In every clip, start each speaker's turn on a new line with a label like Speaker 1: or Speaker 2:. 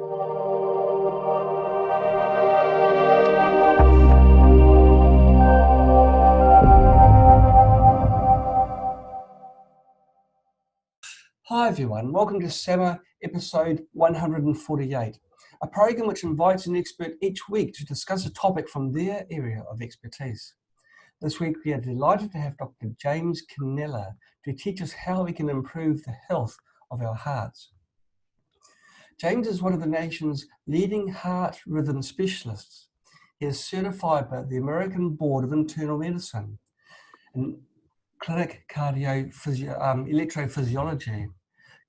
Speaker 1: Hi everyone, welcome to SAMA episode 148, a program which invites an expert each week to discuss a topic from their area of expertise. This week we are delighted to have Dr. James Kneller to teach us how we can improve the health of our hearts. James is one of the nation's leading heart rhythm specialists. He is certified by the American Board of Internal Medicine in clinic electrophysiology,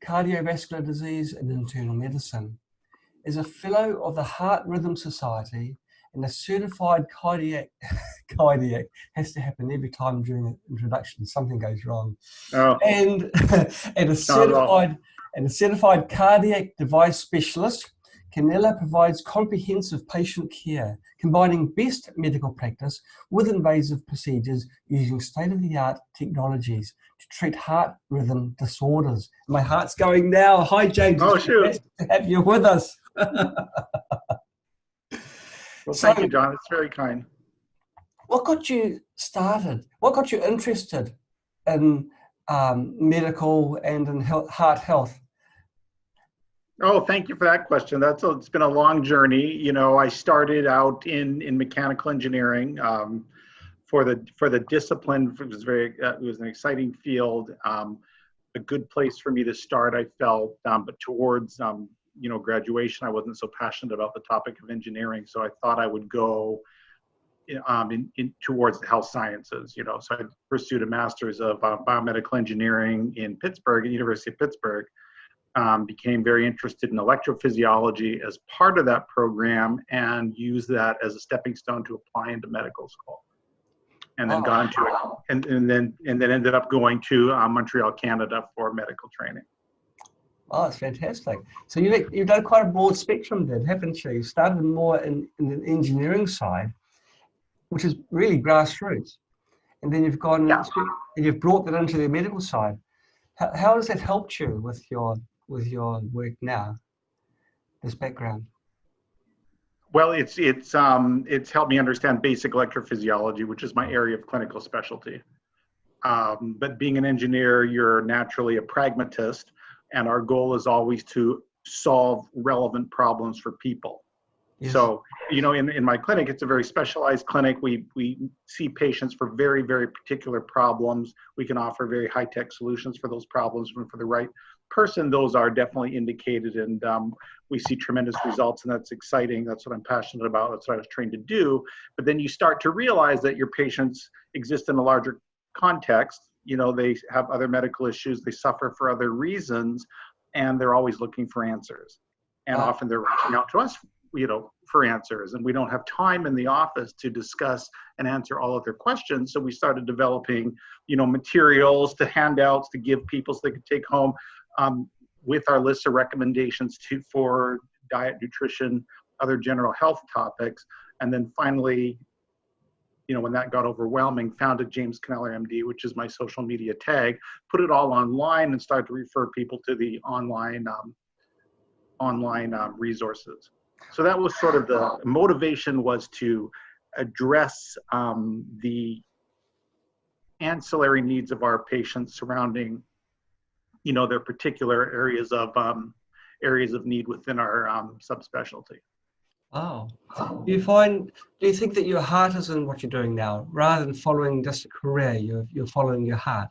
Speaker 1: cardiovascular disease and internal medicine, is a fellow of the Heart Rhythm Society and a certified cardiac has to happen every time during an introduction, something goes wrong.
Speaker 2: Oh.
Speaker 1: And a certified cardiac device specialist. Kneller provides comprehensive patient care, combining best medical practice with invasive procedures using state-of-the-art technologies to treat heart rhythm disorders. My heart's going now. Hi, James.
Speaker 2: Oh,
Speaker 1: it's
Speaker 2: shoot.
Speaker 1: nice to have you with us.
Speaker 2: Well, thank you, John. It's very kind.
Speaker 1: What got you started? What got you interested in medical and in heart health?
Speaker 2: Oh, thank you for that question. It's been a long journey. You know, I started out in mechanical engineering for the discipline. It was an exciting field, a good place for me to start, I felt. But towards graduation, I wasn't so passionate about the topic of engineering, so I thought I would go towards the health sciences. You know, so I pursued a master's of biomedical engineering in Pittsburgh, at the University of Pittsburgh. Became very interested in electrophysiology as part of that program and used that as a stepping stone to apply into medical school. And then got into it, and then ended up going to Montreal, Canada for medical training.
Speaker 1: Oh, that's fantastic. So you've done quite a broad spectrum then, haven't you? You started more in the engineering side, which is really grassroots. And then you've gone and you've brought that into the medical side. How has that helped you with your work now, this background?
Speaker 2: Well, it's helped me understand basic electrophysiology, which is my area of clinical specialty. But being an engineer, you're naturally a pragmatist, and our goal is always to solve relevant problems for people. Yes. So, in my clinic, it's a very specialized clinic. We see patients for very, very particular problems. We can offer very high-tech solutions for those problems, and for the right person, those are definitely indicated, and we see tremendous results, and that's exciting. That's what I'm passionate about. That's what I was trained to do. But then you start to realize that your patients exist in a larger context. You know, they have other medical issues, they suffer for other reasons, and they're always looking for answers. And often they're reaching out to us, for answers, and we don't have time in the office to discuss and answer all of their questions. So we started developing, materials, handouts to give people so they could take home with our list of recommendations for diet, nutrition, other general health topics. And then finally, when that got overwhelming, founded James Kneller MD, which is my social media tag, put it all online and started to refer people to the online resources. So that was sort of the motivation, was to address the ancillary needs of our patients surrounding, their particular areas of need within our subspecialty.
Speaker 1: Oh, do you think that your heart is in what you're doing now, rather than following just a career, you're following your heart?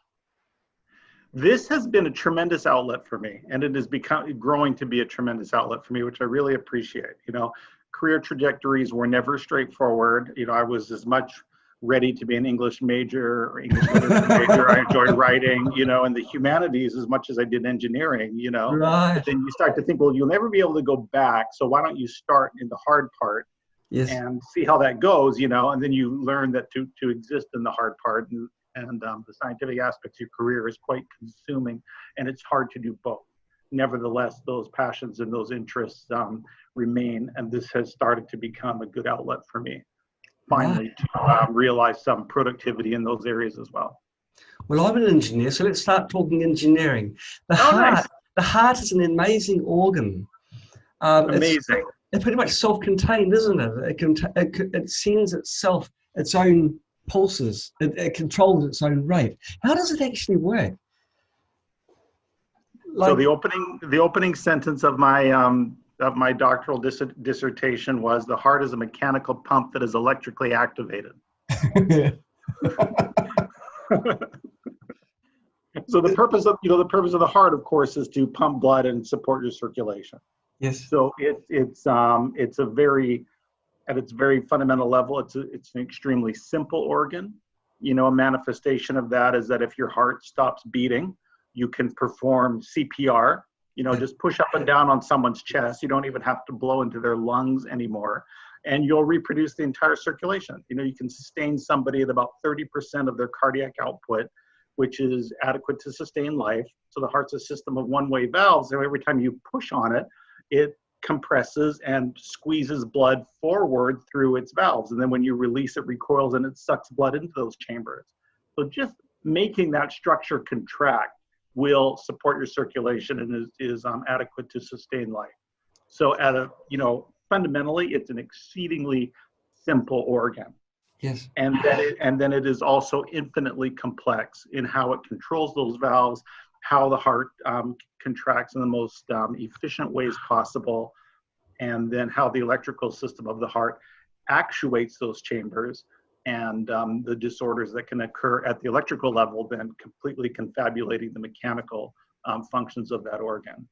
Speaker 2: This has been a tremendous outlet for me, and it is growing to be a tremendous outlet for me, which I really appreciate. Career trajectories were never straightforward. I was as much ready to be an English major or English literature major. I enjoyed writing, in the humanities as much as I did engineering,
Speaker 1: Right.
Speaker 2: But then you start to think, well, you'll never be able to go back. So why don't you start in the hard part?
Speaker 1: Yes.
Speaker 2: And see how that goes, and then you learn that to exist in the hard part and the scientific aspects of your career is quite consuming, and it's hard to do both. Nevertheless, those passions and those interests remain, and this has started to become a good outlet for me, finally, to realize some productivity in those areas as well.
Speaker 1: Well, I'm an engineer, so let's start talking engineering. The heart is an amazing organ.
Speaker 2: Amazing.
Speaker 1: It's pretty much self-contained, isn't it? It sends itself its own pulses. It controls its own rate. How does it actually work?
Speaker 2: So the opening sentence of my doctoral dissertation was, the heart is a mechanical pump that is electrically activated. So the purpose of the heart, of course, is to pump blood and support your circulation.
Speaker 1: Yes.
Speaker 2: So it's a very, at its very fundamental level, it's an extremely simple organ. A manifestation of that is that if your heart stops beating, you can perform CPR. Just push up and down on someone's chest. You don't even have to blow into their lungs anymore, and you'll reproduce the entire circulation. You can sustain somebody at about 30% of their cardiac output, which is adequate to sustain life. So the heart's a system of one-way valves. So every time you push on it, it compresses and squeezes blood forward through its valves. And then when you release, it recoils and it sucks blood into those chambers. So just making that structure contract will support your circulation and is adequate to sustain life. So fundamentally, it's an exceedingly simple organ.
Speaker 1: Yes.
Speaker 2: And then it is also infinitely complex in how it controls those valves, how the heart contracts in the most efficient ways possible, and then how the electrical system of the heart actuates those chambers, and the disorders that can occur at the electrical level, then completely confabulating the mechanical functions of that organ.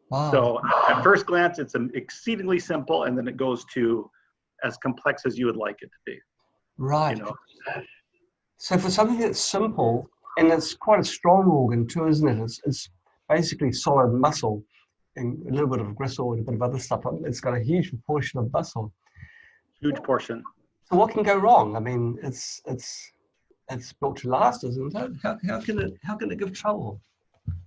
Speaker 1: Wow.
Speaker 2: So at first glance, it's exceedingly simple, and then it goes to as complex as you would like it to be.
Speaker 1: Right. So for something that's simple, and it's quite a strong organ too, isn't it? It's basically solid muscle and a little bit of gristle and a bit of other stuff. It's got a huge proportion of muscle.
Speaker 2: Huge portion.
Speaker 1: So what can go wrong? I mean, it's built to last, isn't it? How can it give trouble?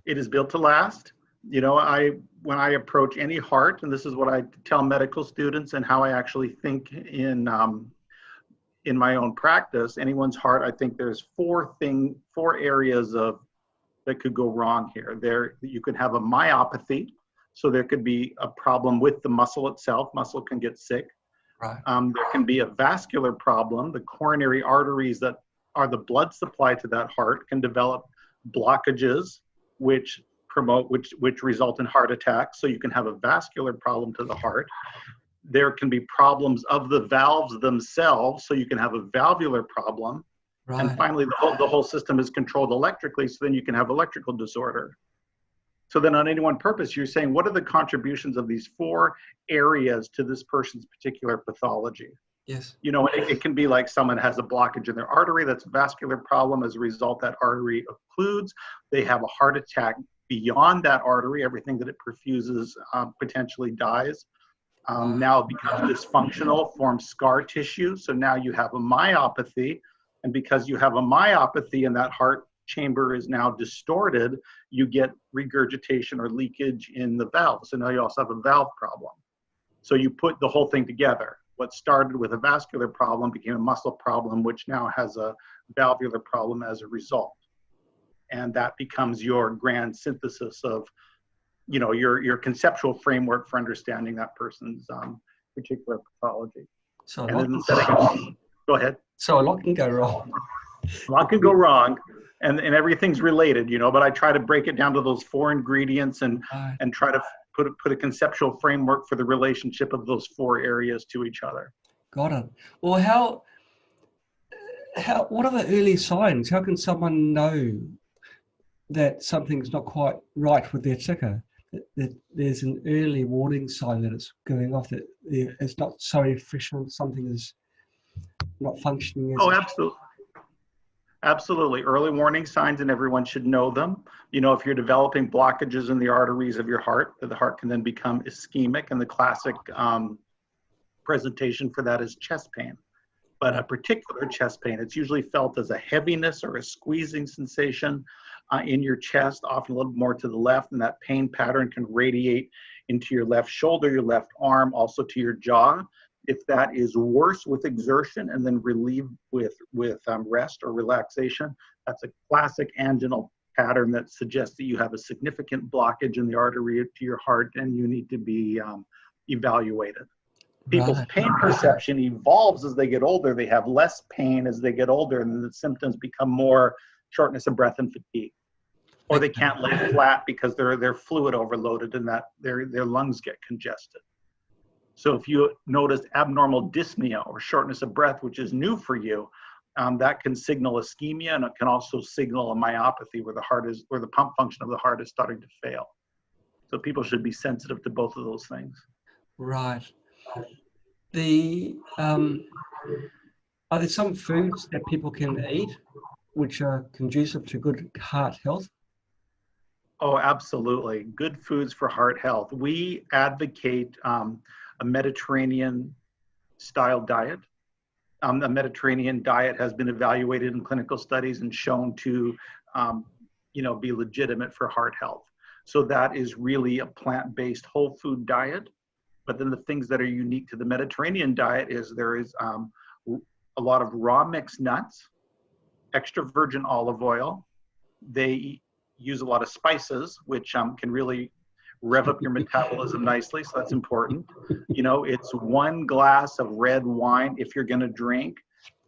Speaker 2: It is built to last. When I approach any heart, and this is what I tell medical students and how I actually think in my own practice, anyone's heart, I think there's four areas that could go wrong here. You could have a myopathy, so there could be a problem with the muscle itself. Muscle can get sick.
Speaker 1: Right.
Speaker 2: There can be a vascular problem. The coronary arteries that are the blood supply to that heart can develop blockages, which result in heart attacks. So you can have a vascular problem to the heart. There can be problems of the valves themselves, so you can have a valvular problem. Right. And finally, the whole system is controlled electrically, so then you can have electrical disorder. So then on any one purpose, you're saying, what are the contributions of these four areas to this person's particular pathology?
Speaker 1: Yes.
Speaker 2: It can be like someone has a blockage in their artery. That's a vascular problem. As a result, that artery occludes. They have a heart attack beyond that artery. Everything that it perfuses potentially dies. Now it becomes dysfunctional, forms scar tissue. So now you have a myopathy. And because you have a myopathy and that heart chamber is now distorted, you get regurgitation or leakage in the valve. So now you also have a valve problem. So you put the whole thing together. What started with a vascular problem became a muscle problem, which now has a valvular problem as a result. And that becomes your grand synthesis of, your conceptual framework for understanding that person's particular pathology.
Speaker 1: So
Speaker 2: go ahead.
Speaker 1: So a lot can go wrong.
Speaker 2: A lot can go wrong, and everything's related, but I try to break it down to those four ingredients and try to put a conceptual framework for the relationship of those four areas to each other.
Speaker 1: Got it. Well, what are the early signs? How can someone know that something's not quite right with their ticker? That there's an early warning sign that it's going off, that it's not so efficient, something is not functioning as
Speaker 2: absolutely. Absolutely. Early warning signs, and everyone should know them. If you're developing blockages in the arteries of your heart, the heart can then become ischemic, and the classic presentation for that is chest pain. But a particular chest pain, it's usually felt as a heaviness or a squeezing sensation in your chest, often a little more to the left, and that pain pattern can radiate into your left shoulder, your left arm, also to your jaw. If that is worse with exertion and then relieved with rest or relaxation, that's a classic anginal pattern that suggests that you have a significant blockage in the artery to your heart and you need to be evaluated. People's pain perception evolves as they get older. They have less pain as they get older, and the symptoms become more shortness of breath and fatigue. Or they can't lay flat because they're fluid overloaded and that their lungs get congested. So if you notice abnormal dyspnea or shortness of breath, which is new for you, that can signal ischemia, and it can also signal a myopathy where the pump function of the heart is starting to fail. So people should be sensitive to both of those things.
Speaker 1: Right. Are there some foods that people can eat which are conducive to good heart health?
Speaker 2: Oh, absolutely. Good foods for heart health. We advocate a Mediterranean style diet. The Mediterranean diet has been evaluated in clinical studies and shown to be legitimate for heart health. So that is really a plant-based whole food diet. But then the things that are unique to the Mediterranean diet is there is a lot of raw mixed nuts, extra virgin olive oil. They use a lot of spices, which can really rev up your metabolism nicely. So that's important. It's 1 glass of red wine if you're going to drink.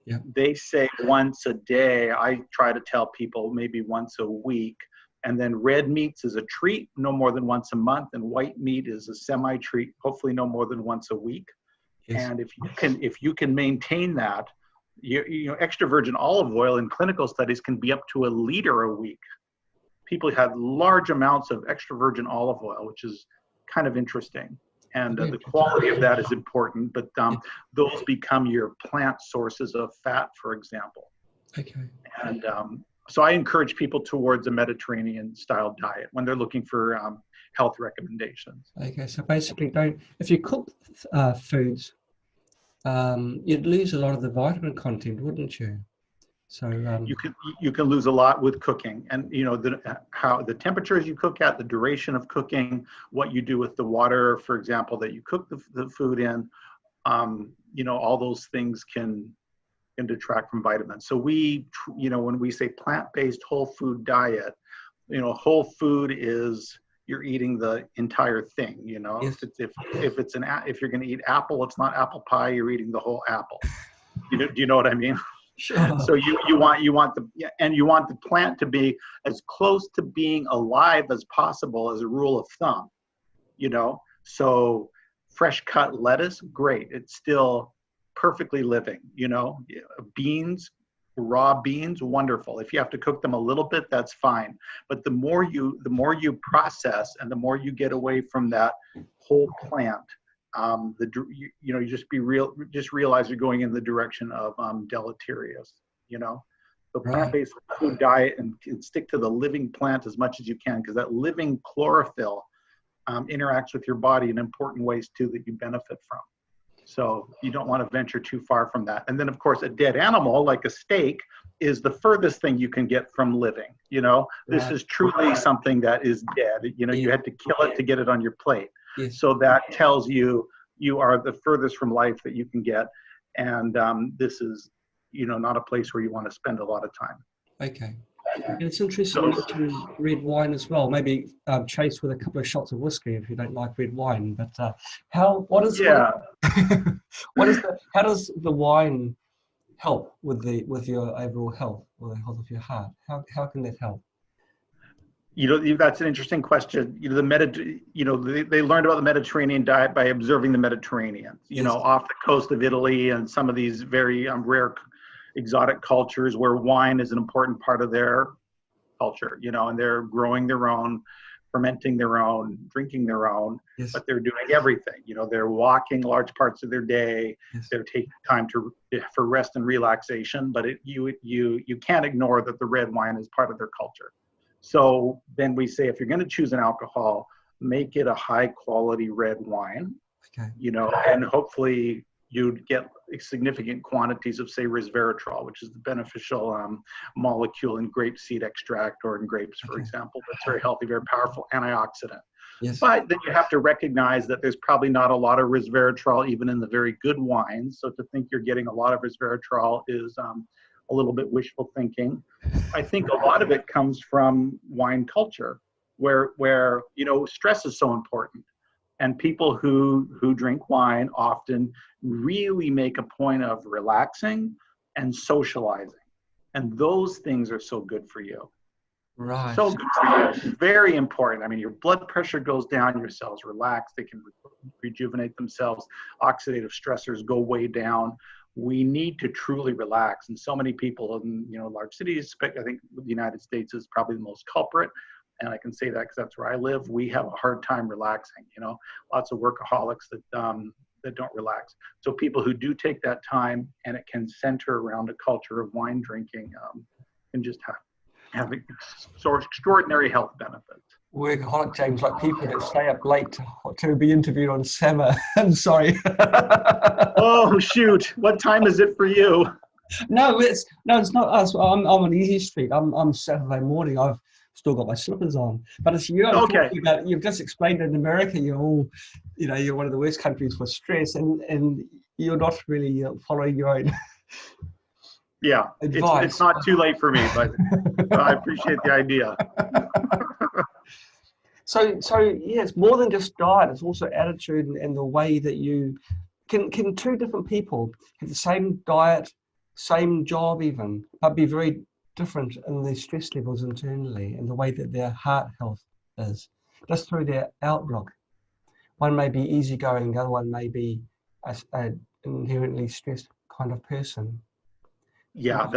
Speaker 1: Yeah.
Speaker 2: They say once a day. I try to tell people maybe once a week. And then red meats is a treat, no more than once a month, and white meat is a semi-treat, hopefully no more than once a week. Yes. And if you can maintain that, extra virgin olive oil in clinical studies can be up to 1 liter a week. People have large amounts of extra virgin olive oil, which is kind of interesting. And the quality of that is important, but those become your plant sources of fat, for example.
Speaker 1: Okay.
Speaker 2: And so I encourage people towards a Mediterranean style diet when they're looking for health recommendations.
Speaker 1: Okay, so basically if you cook foods, you'd lose a lot of the vitamin content, wouldn't you? So
Speaker 2: you can lose a lot with cooking, and how the temperatures you cook at, the duration of cooking, what you do with the water, for example, that you cook the food in, all those things can detract from vitamins. So when we say plant-based whole food diet, whole food is you're eating the entire thing.
Speaker 1: Yes.
Speaker 2: If you're going to eat apple, it's not apple pie. You're eating the whole apple. Do you know what I mean?
Speaker 1: Sure.
Speaker 2: So you want the plant to be as close to being alive as possible as a rule of thumb. So fresh cut lettuce, great. It's still perfectly living. Beans, raw beans, wonderful. If you have to cook them a little bit, that's fine. But the more you process and the more you get away from that whole plant, you just realize you're going in the direction of deleterious. The plant-based food diet and stick to the living plant as much as you can, because that living chlorophyll interacts with your body in important ways too that you benefit from. So you don't want to venture too far from that. And then, of course, a dead animal like a steak is the furthest thing you can get from living. This is truly something that is dead. You had to kill it to get it on your plate.
Speaker 1: Yes.
Speaker 2: So that tells you are the furthest from life that you can get. And this is, not a place where you want to spend a lot of time.
Speaker 1: Okay. And it's interesting to red wine as well. Maybe chase with a couple of shots of whiskey if you don't like red wine. But how does the wine help with your overall health or the health of your heart? How can that help?
Speaker 2: That's an interesting question. They learned about the Mediterranean diet by observing the Mediterranean.
Speaker 1: Yes.
Speaker 2: Off the coast of Italy and some of these very rare exotic cultures where wine is an important part of their culture, and they're growing their own, fermenting their own, drinking their own,
Speaker 1: yes.
Speaker 2: But they're doing everything. They're walking large parts of their day.
Speaker 1: Yes.
Speaker 2: They're taking time for rest and relaxation, but you can't ignore that the red wine is part of their culture. So then we say, if you're going to choose an alcohol, make it a high quality red wine,
Speaker 1: okay.
Speaker 2: And hopefully you'd get significant quantities of, say, resveratrol, which is the beneficial molecule in grapeseed extract or in grapes, for example. That's very healthy, very powerful antioxidant.
Speaker 1: Yes.
Speaker 2: But then you have to recognize that there's probably not a lot of resveratrol even in the very good wines. So to think you're getting a lot of resveratrol is a a little bit wishful thinking. I think a lot of it comes from wine culture, where stress is so important. And people who drink wine often really make a point of relaxing and socializing. And those things are so good for you.
Speaker 1: Right.
Speaker 2: So good for you. It's very important. I mean, your blood pressure goes down, your cells relax, they can rejuvenate themselves, oxidative stressors go way down. We need to truly relax. And so many people in large cities, I think the United States is probably the most culprit. And I can say that because that's where I live. We have a hard time relaxing, lots of workaholics that don't relax. So people who do take that time, and it can center around a culture of wine drinking, can just have extraordinary health benefits.
Speaker 1: Workaholic, James, like people that stay up late to be interviewed on SEMA. I'm sorry.
Speaker 2: Oh shoot! What time is it for you?
Speaker 1: No, it's not us. I'm on Easy Street. I'm Saturday morning. I've still got my slippers on. But it's you.
Speaker 2: Okay.
Speaker 1: You've just explained in America, you're all, you're one of the worst countries for stress, and you're not really following your own.
Speaker 2: Yeah,
Speaker 1: advice.
Speaker 2: It's not too late for me, but I appreciate the idea.
Speaker 1: So yeah, it's more than just diet. It's also attitude and the way that you can two different people have the same diet, same job even, but be very different in their stress levels internally and the way that their heart health is, just through their outlook. One may be easygoing, the other one may be a inherently stressed kind of person.
Speaker 2: Yeah,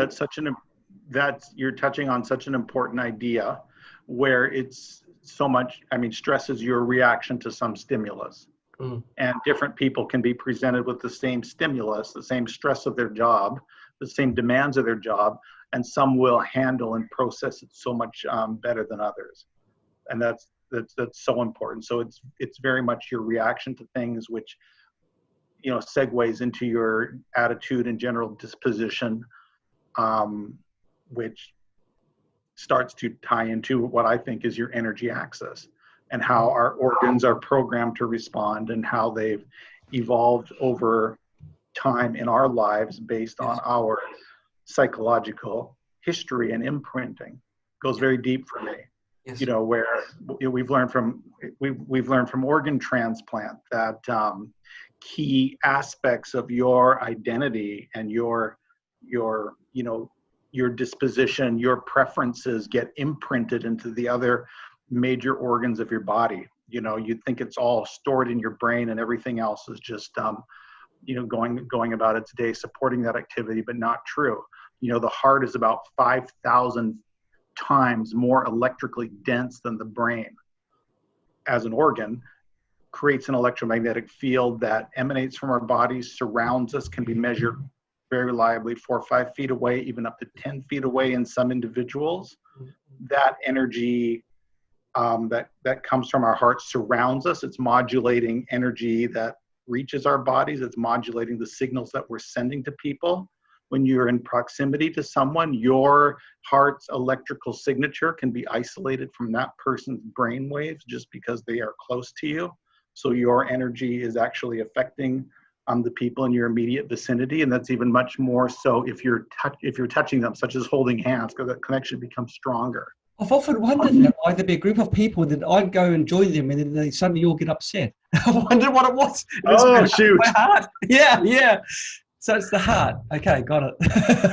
Speaker 2: you're touching on such an important idea, where it's so much, stress is your reaction to some stimulus. And different people can be presented with the same stimulus, the same stress of their job, the same demands of their job, and some will handle and process it so much better than others. And that's so important. So it's very much your reaction to things, which segues into your attitude and general disposition, which starts to tie into what I think is your energy axis, and how our organs are programmed to respond, and how they've evolved over time in our lives based on our psychological history and imprinting. Goes very deep for me.
Speaker 1: Yes.
Speaker 2: Where we've learned from organ transplant that key aspects of your identity and your disposition, your preferences get imprinted into the other major organs of your body. You'd think it's all stored in your brain and everything else is just going about its day supporting that activity, but not true. The heart is about 5,000 times more electrically dense than the brain as an organ, creates an electromagnetic field that emanates from our bodies, surrounds us, can be measured very reliably 4 or 5 feet away, even up to 10 feet away in some individuals. That energy that comes from our heart surrounds us. It's modulating energy that reaches our bodies. It's modulating the signals that we're sending to people. When you're in proximity to someone, your heart's electrical signature can be isolated from that person's brain waves just because they are close to you. So your energy is actually affecting the people in your immediate vicinity, and that's even much more so if you're touching them, such as holding hands, because that connection becomes stronger.
Speaker 1: I've often wondered that why there'd be a group of people that I'd go and join them, and then they suddenly all get upset. I wondered what it was.
Speaker 2: Shoot!
Speaker 1: My heart. Yeah. So it's the heart. Okay, got it.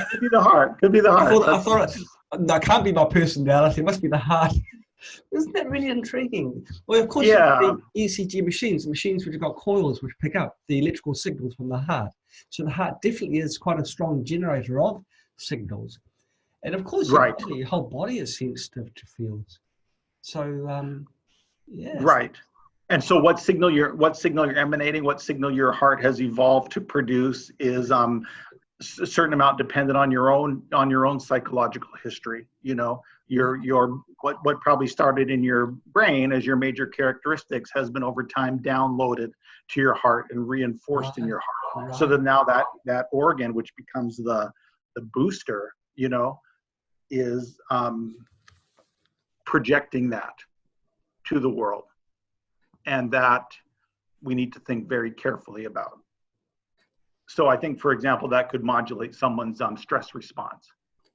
Speaker 2: Could be the heart.
Speaker 1: I thought that can't be my personality. It must be the heart. Isn't that really intriguing? Well, of course,
Speaker 2: yeah.
Speaker 1: You have ECG machines which have got coils which pick up the electrical signals from the heart. So the heart definitely is quite a strong generator of signals. And of course, your whole body is sensitive to fields. So, yeah.
Speaker 2: Right. And so what signal you're emanating, what signal your heart has evolved to produce is a certain amount dependent on your own psychological history. Your what probably started in your brain as your major characteristics has been over time downloaded to your heart and reinforced in your heart. Right. So that now that organ, which becomes the booster, is projecting that to the world. And that we need to think very carefully about. So I think, for example, that could modulate someone's stress response.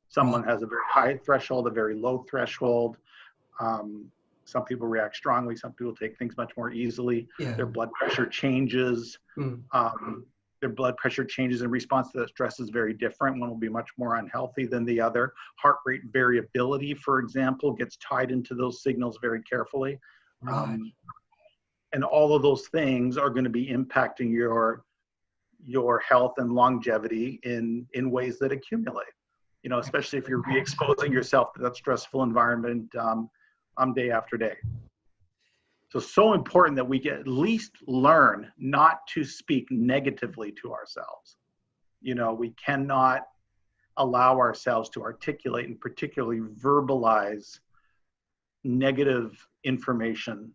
Speaker 2: Someone has a very high threshold, a very low threshold. Some people react strongly. Some people take things much more easily.
Speaker 1: Yeah.
Speaker 2: Their blood pressure changes. Their blood pressure changes in response to that stress is very different. One will be much more unhealthy than the other. Heart rate variability, for example, gets tied into those signals very carefully.
Speaker 1: Right.
Speaker 2: And all of those things are going to be impacting your health and longevity in ways that accumulate. You know, especially if you're re-exposing yourself to that stressful environment day after day. So important that we at least learn not to speak negatively to ourselves. You know, we cannot allow ourselves to articulate and particularly verbalize negative information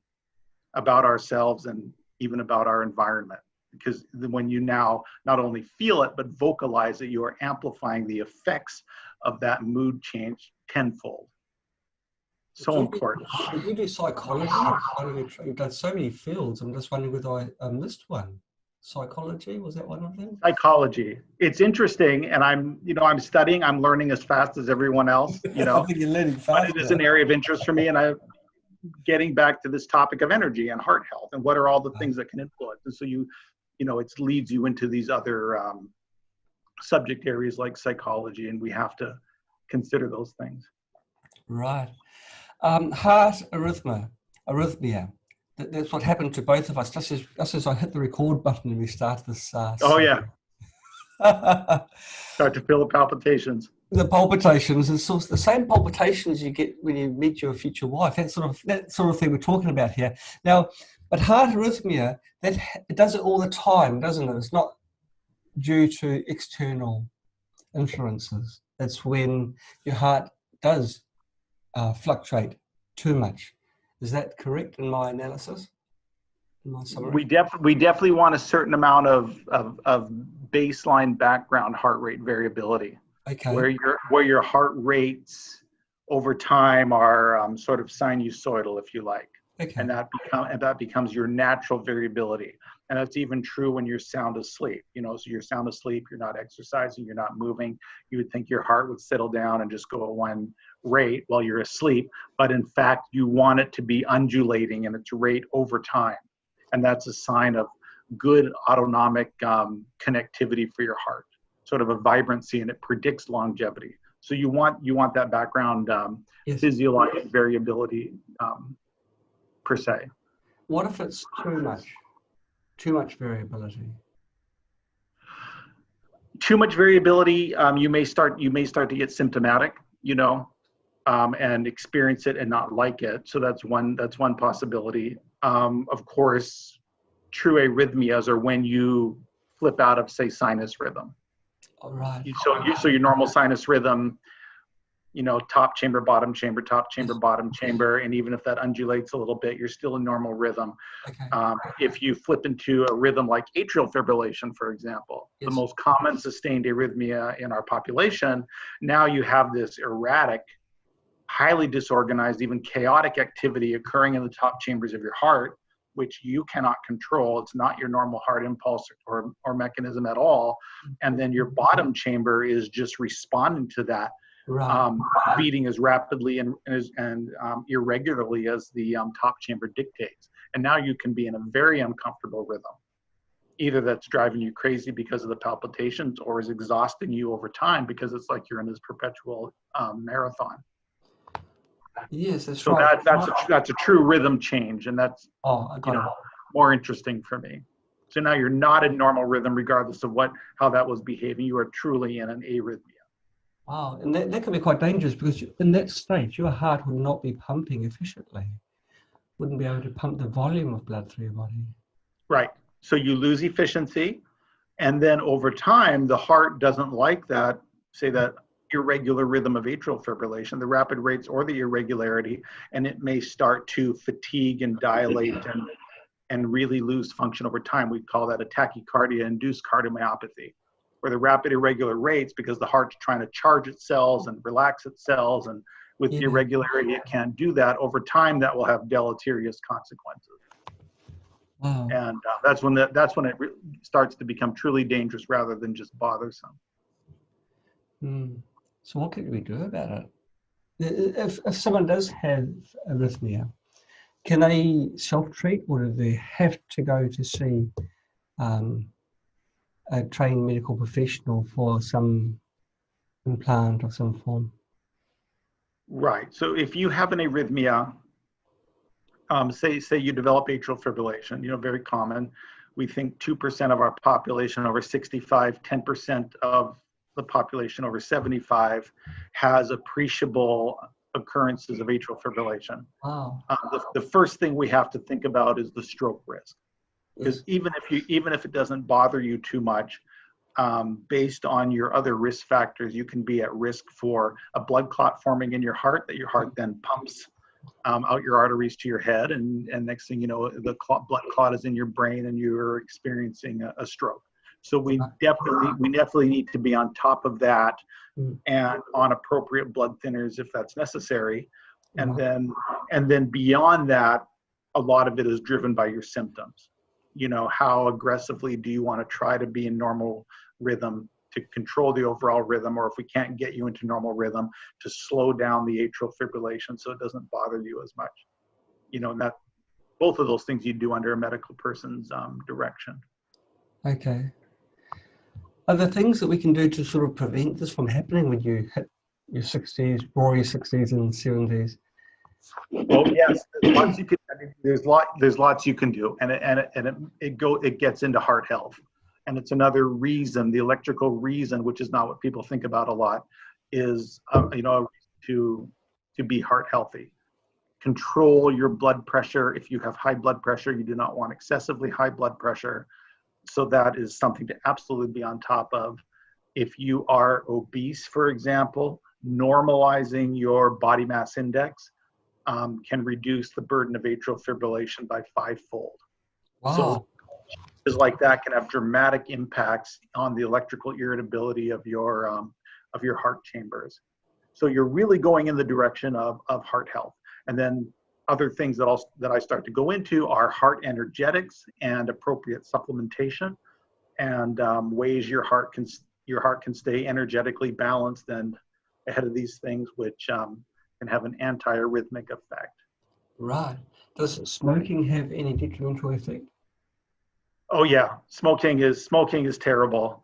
Speaker 2: about ourselves and even about our environment. Because when you now not only feel it, but vocalize it, you are amplifying the effects of that mood change tenfold. So important.
Speaker 1: Did you do psychology? You've done so many fields. I'm just wondering whether I missed one. Psychology, was that one of them?
Speaker 2: Psychology. It's interesting, and I'm studying. I'm learning as fast as everyone else. You know,
Speaker 1: I think you're learning fast.
Speaker 2: But it is an area of interest for me, and I'm getting back to this topic of energy and heart health, and what are all the things that can influence. And so you know, it leads you into these other subject areas like psychology, and we have to consider those things.
Speaker 1: Right. Heart arrhythmia. That's what happened to both of us. Just as I hit the record button and we started this.
Speaker 2: Oh yeah. Start to feel the palpitations.
Speaker 1: The palpitations is sort of the same palpitations you get when you meet your future wife. That sort of thing we're talking about here. Now, but heart arrhythmia, it does it all the time, doesn't it? It's not due to external influences. It's when your heart does fluctuate too much. Is that correct in my analysis? In my summary?
Speaker 2: We definitely want a certain amount of baseline background heart rate variability.
Speaker 1: Okay.
Speaker 2: Where your heart rates over time are sort of sinusoidal, if you like.
Speaker 1: Okay.
Speaker 2: And that becomes your natural variability. And that's even true when you're sound asleep. You know, so you're sound asleep, you're not exercising, you're not moving. You would think your heart would settle down and just go at one rate while you're asleep. But in fact, you want it to be undulating in its rate over time. And that's a sign of good autonomic connectivity for your heart, sort of a vibrancy, and it predicts longevity. So you want that background physiologic variability per se.
Speaker 1: What if it's too much variability?
Speaker 2: Too much variability, you may start to get symptomatic, you know, and experience it and not like it. So that's one possibility. Of course, true arrhythmias are when you flip out of, say, sinus rhythm.
Speaker 1: All right.
Speaker 2: So your normal sinus rhythm, you know, top chamber, bottom chamber, top chamber, bottom chamber, and even if that undulates a little bit, you're still in normal rhythm.
Speaker 1: Okay.
Speaker 2: If you flip into a rhythm like atrial fibrillation, for example, the most common sustained arrhythmia in our population, now you have this erratic, highly disorganized, even chaotic activity occurring in the top chambers of your heart, which you cannot control. It's not your normal heart impulse or mechanism at all. And then your bottom chamber is just responding to that, beating as rapidly and irregularly as the top chamber dictates. And now you can be in a very uncomfortable rhythm. Either that's driving you crazy because of the palpitations, or is exhausting you over time because it's like you're in this perpetual marathon.
Speaker 1: Yes, that's
Speaker 2: so
Speaker 1: right.
Speaker 2: That's a true rhythm change, and that's more interesting for me. So now you're not in normal rhythm, regardless of how that was behaving. You are truly in an arrhythmia.
Speaker 1: Wow, and that can be quite dangerous, because in that state, your heart would not be pumping efficiently. Wouldn't be able to pump the volume of blood through your body.
Speaker 2: Right. So you lose efficiency, and then over time, the heart doesn't like that, say that irregular rhythm of atrial fibrillation, the rapid rates or the irregularity, and it may start to fatigue and dilate and really lose function over time. We call that a tachycardia-induced cardiomyopathy, where the rapid irregular rates, because the heart's trying to charge its cells and relax its cells, and with the irregularity, it can't do that. Over time, that will have deleterious consequences.
Speaker 1: Wow.
Speaker 2: And that's when it starts to become truly dangerous rather than just bothersome.
Speaker 1: So what can we do about it? If someone does have arrhythmia, can they self-treat, or do they have to go to see a trained medical professional for some implant of some form?
Speaker 2: Right. So if you have an arrhythmia, say you develop atrial fibrillation, very common. We think 2% of our population over 65, 10% of the population over 75 has appreciable occurrences of atrial fibrillation.
Speaker 1: Wow.
Speaker 2: The first thing we have to think about is the stroke risk, because
Speaker 1: Yes.
Speaker 2: even if it doesn't bother you too much, based on your other risk factors, you can be at risk for a blood clot forming in your heart that your heart then pumps out your arteries to your head, and next thing you know, the blood clot is in your brain and you're experiencing a stroke. So we definitely need to be on top of that and on appropriate blood thinners if that's necessary. And then beyond that, a lot of it is driven by your symptoms. How aggressively do you want to try to be in normal rhythm to control the overall rhythm, or if we can't get you into normal rhythm, to slow down the atrial fibrillation so it doesn't bother you as much. And that both of those things you do under a medical person's direction.
Speaker 1: Okay. Are there things that we can do to sort of prevent this from happening when you hit your 60s, or your 60s and 70s?
Speaker 2: Well, yes, there's lots you can do, and it gets into heart health, and it's another reason, the electrical reason, which is not what people think about a lot, is to be heart healthy. Control your blood pressure. If you have high blood pressure, you do not want excessively high blood pressure. So that is something to absolutely be on top of. If you are obese, for example, normalizing your body mass index can reduce the burden of atrial fibrillation by 5-fold.
Speaker 1: Wow.
Speaker 2: So things like that can have dramatic impacts on the electrical irritability of your heart chambers. So you're really going in the direction of heart health. And then other things that I start to go into are heart energetics and appropriate supplementation, and ways your heart can stay energetically balanced and ahead of these things, which can have an anti-arrhythmic effect.
Speaker 1: Right. Does smoking have any detrimental effect?
Speaker 2: Oh yeah, smoking is terrible.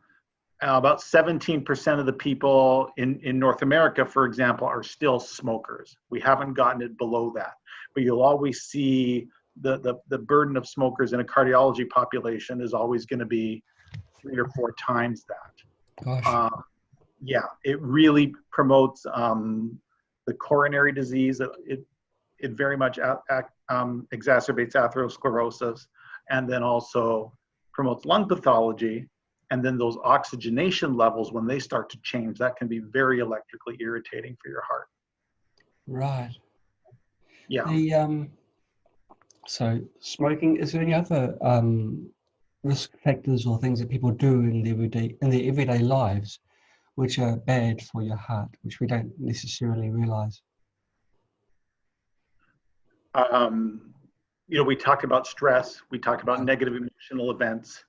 Speaker 2: About 17% of the people in North America, for example, are still smokers. We haven't gotten it below that, but you'll always see the burden of smokers in a cardiology population is always going to be 3 or 4 times that.
Speaker 1: Gosh.
Speaker 2: Yeah, it really promotes the coronary disease. It very much exacerbates atherosclerosis, and then also promotes lung pathology. And then those oxygenation levels, when they start to change, that can be very electrically irritating for your heart.
Speaker 1: Right.
Speaker 2: Yeah.
Speaker 1: So smoking, is there any other risk factors or things that people do in their everyday lives which are bad for your heart, which we don't necessarily realize?
Speaker 2: We talked about stress. We talked about negative emotional events.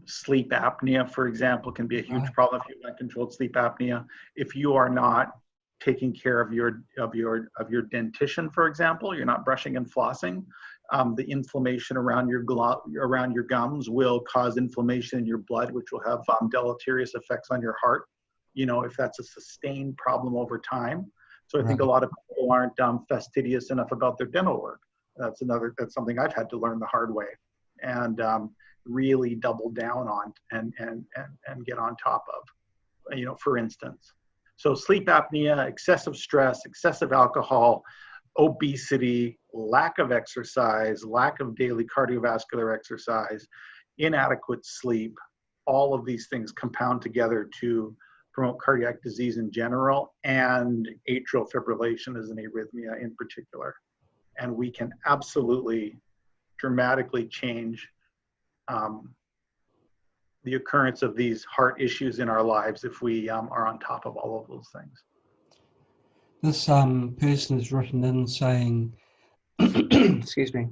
Speaker 2: Sleep apnea, for example, can be a huge problem if you have uncontrolled sleep apnea. If you are not taking care of your dentition, for example, you're not brushing and flossing, the inflammation around your gums will cause inflammation in your blood, which will have deleterious effects on your heart, if that's a sustained problem over time. So I think a lot of people aren't fastidious enough about their dental work. That's something I've had to learn the hard way, and really double down on and get on top of, for instance. So sleep apnea, excessive stress, excessive alcohol, obesity, lack of exercise, lack of daily cardiovascular exercise, inadequate sleep, all of these things compound together to promote cardiac disease in general and atrial fibrillation as an arrhythmia in particular. And we can absolutely dramatically change the occurrence of these heart issues in our lives if we are on top of all of those things.
Speaker 1: This person has written in saying, excuse me,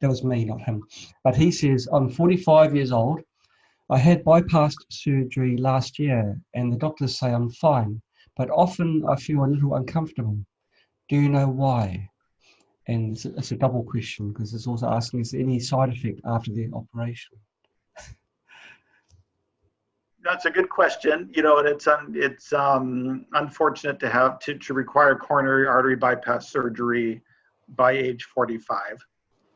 Speaker 1: That was me, not him. But he says, I'm 45 years old. I had bypass surgery last year and the doctors say I'm fine, but often I feel a little uncomfortable. Do you know why? And it's a double question because it's also asking, is there any side effect after the operation?
Speaker 2: That's a good question, and it's unfortunate to have to require coronary artery bypass surgery by age 45.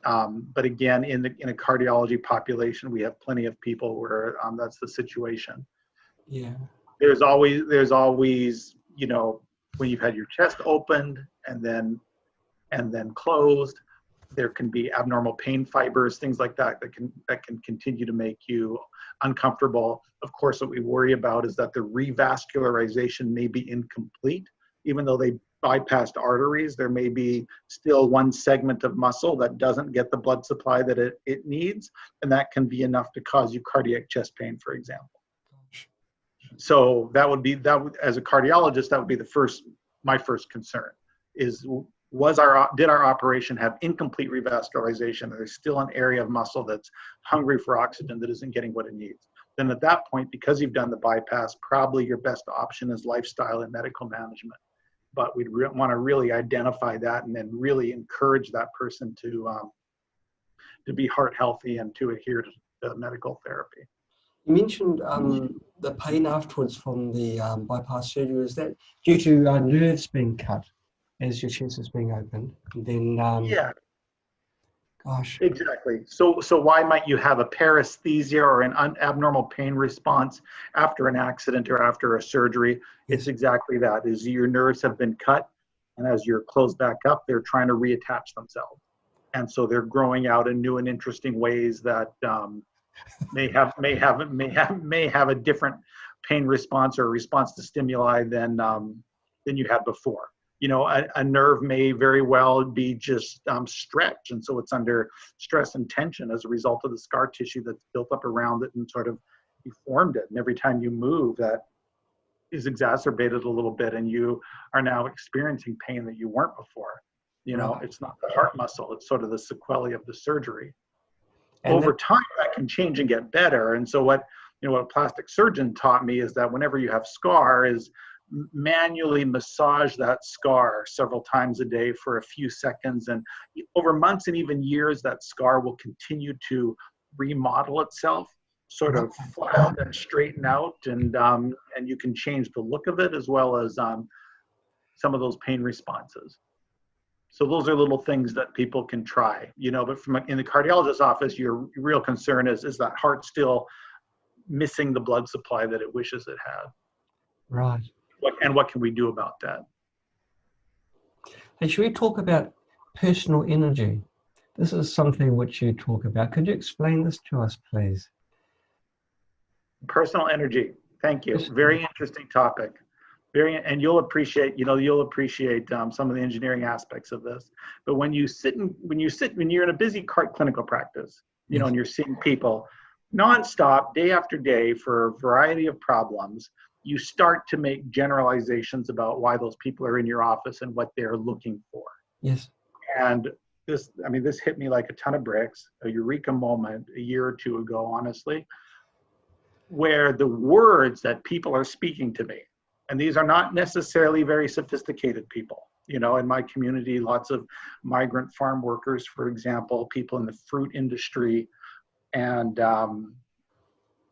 Speaker 2: But again, in a cardiology population, we have plenty of people where that's the situation.
Speaker 1: Yeah.
Speaker 2: There's always, when you've had your chest opened and then closed, there can be abnormal pain fibers, things like that can continue to make you uncomfortable. Of course, what we worry about is that the revascularization may be incomplete. Even though they bypassed arteries, there may be still one segment of muscle that doesn't get the blood supply that it needs, and that can be enough to cause you cardiac chest pain, for example. So as a cardiologist, that would be my first concern is, did our operation have incomplete revascularization? There's still an area of muscle that's hungry for oxygen that isn't getting what it needs. Then at that point, because you've done the bypass, probably your best option is lifestyle and medical management. But we'd want to really identify that and then really encourage that person to be heart healthy and to adhere to medical therapy.
Speaker 1: You mentioned the pain afterwards from the bypass surgery. Is that due to nerves being cut as your chest is being opened? And then,
Speaker 2: yeah.
Speaker 1: Gosh.
Speaker 2: Exactly. So why might you have a paresthesia or an abnormal pain response after an accident or after a surgery? It's exactly that. Is your nerves have been cut, and as you're closed back up, they're trying to reattach themselves, and so they're growing out in new and interesting ways that may have a different pain response or response to stimuli than you had before. A nerve may very well be just stretched, and so it's under stress and tension as a result of the scar tissue that's built up around it and sort of deformed it. And every time you move, that is exacerbated a little bit, and you are now experiencing pain that you weren't before. It's not the heart muscle; it's sort of the sequelae of the surgery. And over time, that can change and get better. And so what a plastic surgeon taught me is that whenever you have scar, is manually massage that scar several times a day for a few seconds, and over months and even years, that scar will continue to remodel itself, sort of flatten and straighten out, and you can change the look of it as well as some of those pain responses. So those are little things that people can try, but in the cardiologist's office, your real concern is that heart still missing the blood supply that it wishes it had?
Speaker 1: Right.
Speaker 2: What can we do about that?
Speaker 1: Hey, should we talk about personal energy? This is something which you talk about. Could you explain this to us, please?
Speaker 2: Personal energy. Thank you. Very interesting topic. And you'll appreciate some of the engineering aspects of this. But when you're in a busy clinical practice, and you're seeing people nonstop, day after day, for a variety of problems, you start to make generalizations about why those people are in your office and what they're looking for.
Speaker 1: Yes.
Speaker 2: And this hit me like a ton of bricks, a eureka moment a year or two ago, honestly, where the words that people are speaking to me, and these are not necessarily very sophisticated people. In my community, lots of migrant farm workers, for example, people in the fruit industry, and